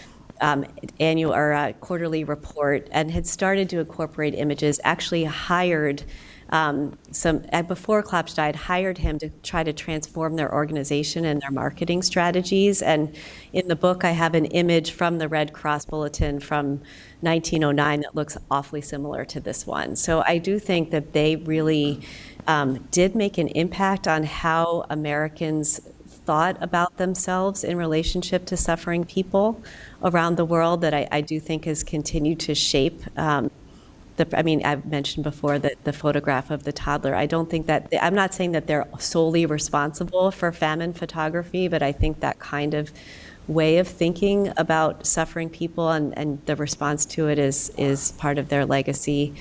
S3: annual or quarterly report, and had started to incorporate images, actually hired before Klopsch died, hired him to try to transform their organization and their marketing strategies. And in the book, I have an image from the Red Cross Bulletin from 1909 that looks awfully similar to this one. So I do think that they really did make an impact on how Americans thought about themselves in relationship to suffering people around the world, that I do think has continued to shape I mean, I've mentioned before that the photograph of the toddler, I don't think that, I'm not saying that they're solely responsible for famine photography, but I think that kind of way of thinking about suffering people and the response to it is part of their legacy.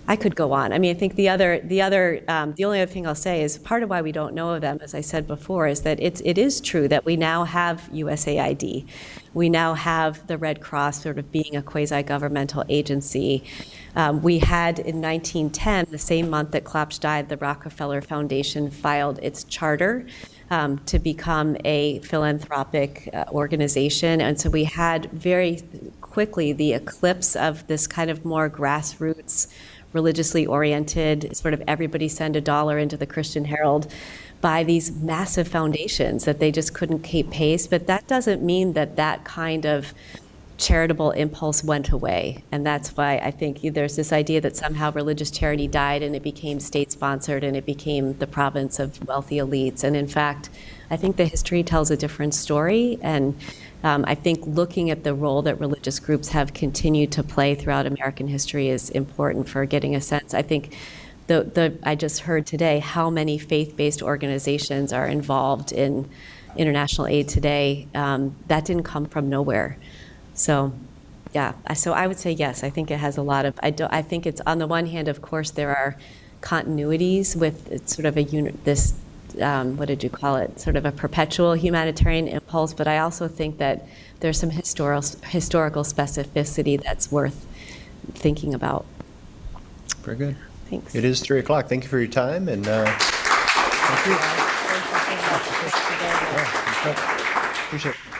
S3: I could go on. I mean, I think the only other thing I'll say is part of why we don't know of them, as I said before, is that it is true that we now have USAID. We now have the Red Cross sort of being a quasi-governmental agency. We had in 1910, the same month that Klopsch died, the Rockefeller Foundation filed its charter to become a philanthropic organization. And so we had very quickly the eclipse of this kind of more grassroots, religiously oriented, sort of everybody send $1 into the Christian Herald, by these massive foundations that they just couldn't keep pace. But that doesn't mean that that kind of charitable impulse went away. And that's why I think there's this idea that somehow religious charity died and it became state-sponsored and it became the province of wealthy elites. And in fact, I think the history tells a different story. And I think looking at the role that religious groups have continued to play throughout American history is important for getting a sense. I think I just heard today how many faith-based organizations are involved in international aid today. That didn't come from nowhere. So, yeah, so I would say yes. I think it has a lot of, I think it's, on the one hand, of course, there are continuities with sort of what did you call it, sort of a perpetual humanitarian impulse, but I also think that there's some historical specificity that's worth thinking about.
S2: Very good.
S3: Thanks.
S2: It is 3 o'clock. Thank you for your time, and thank you. Appreciate it.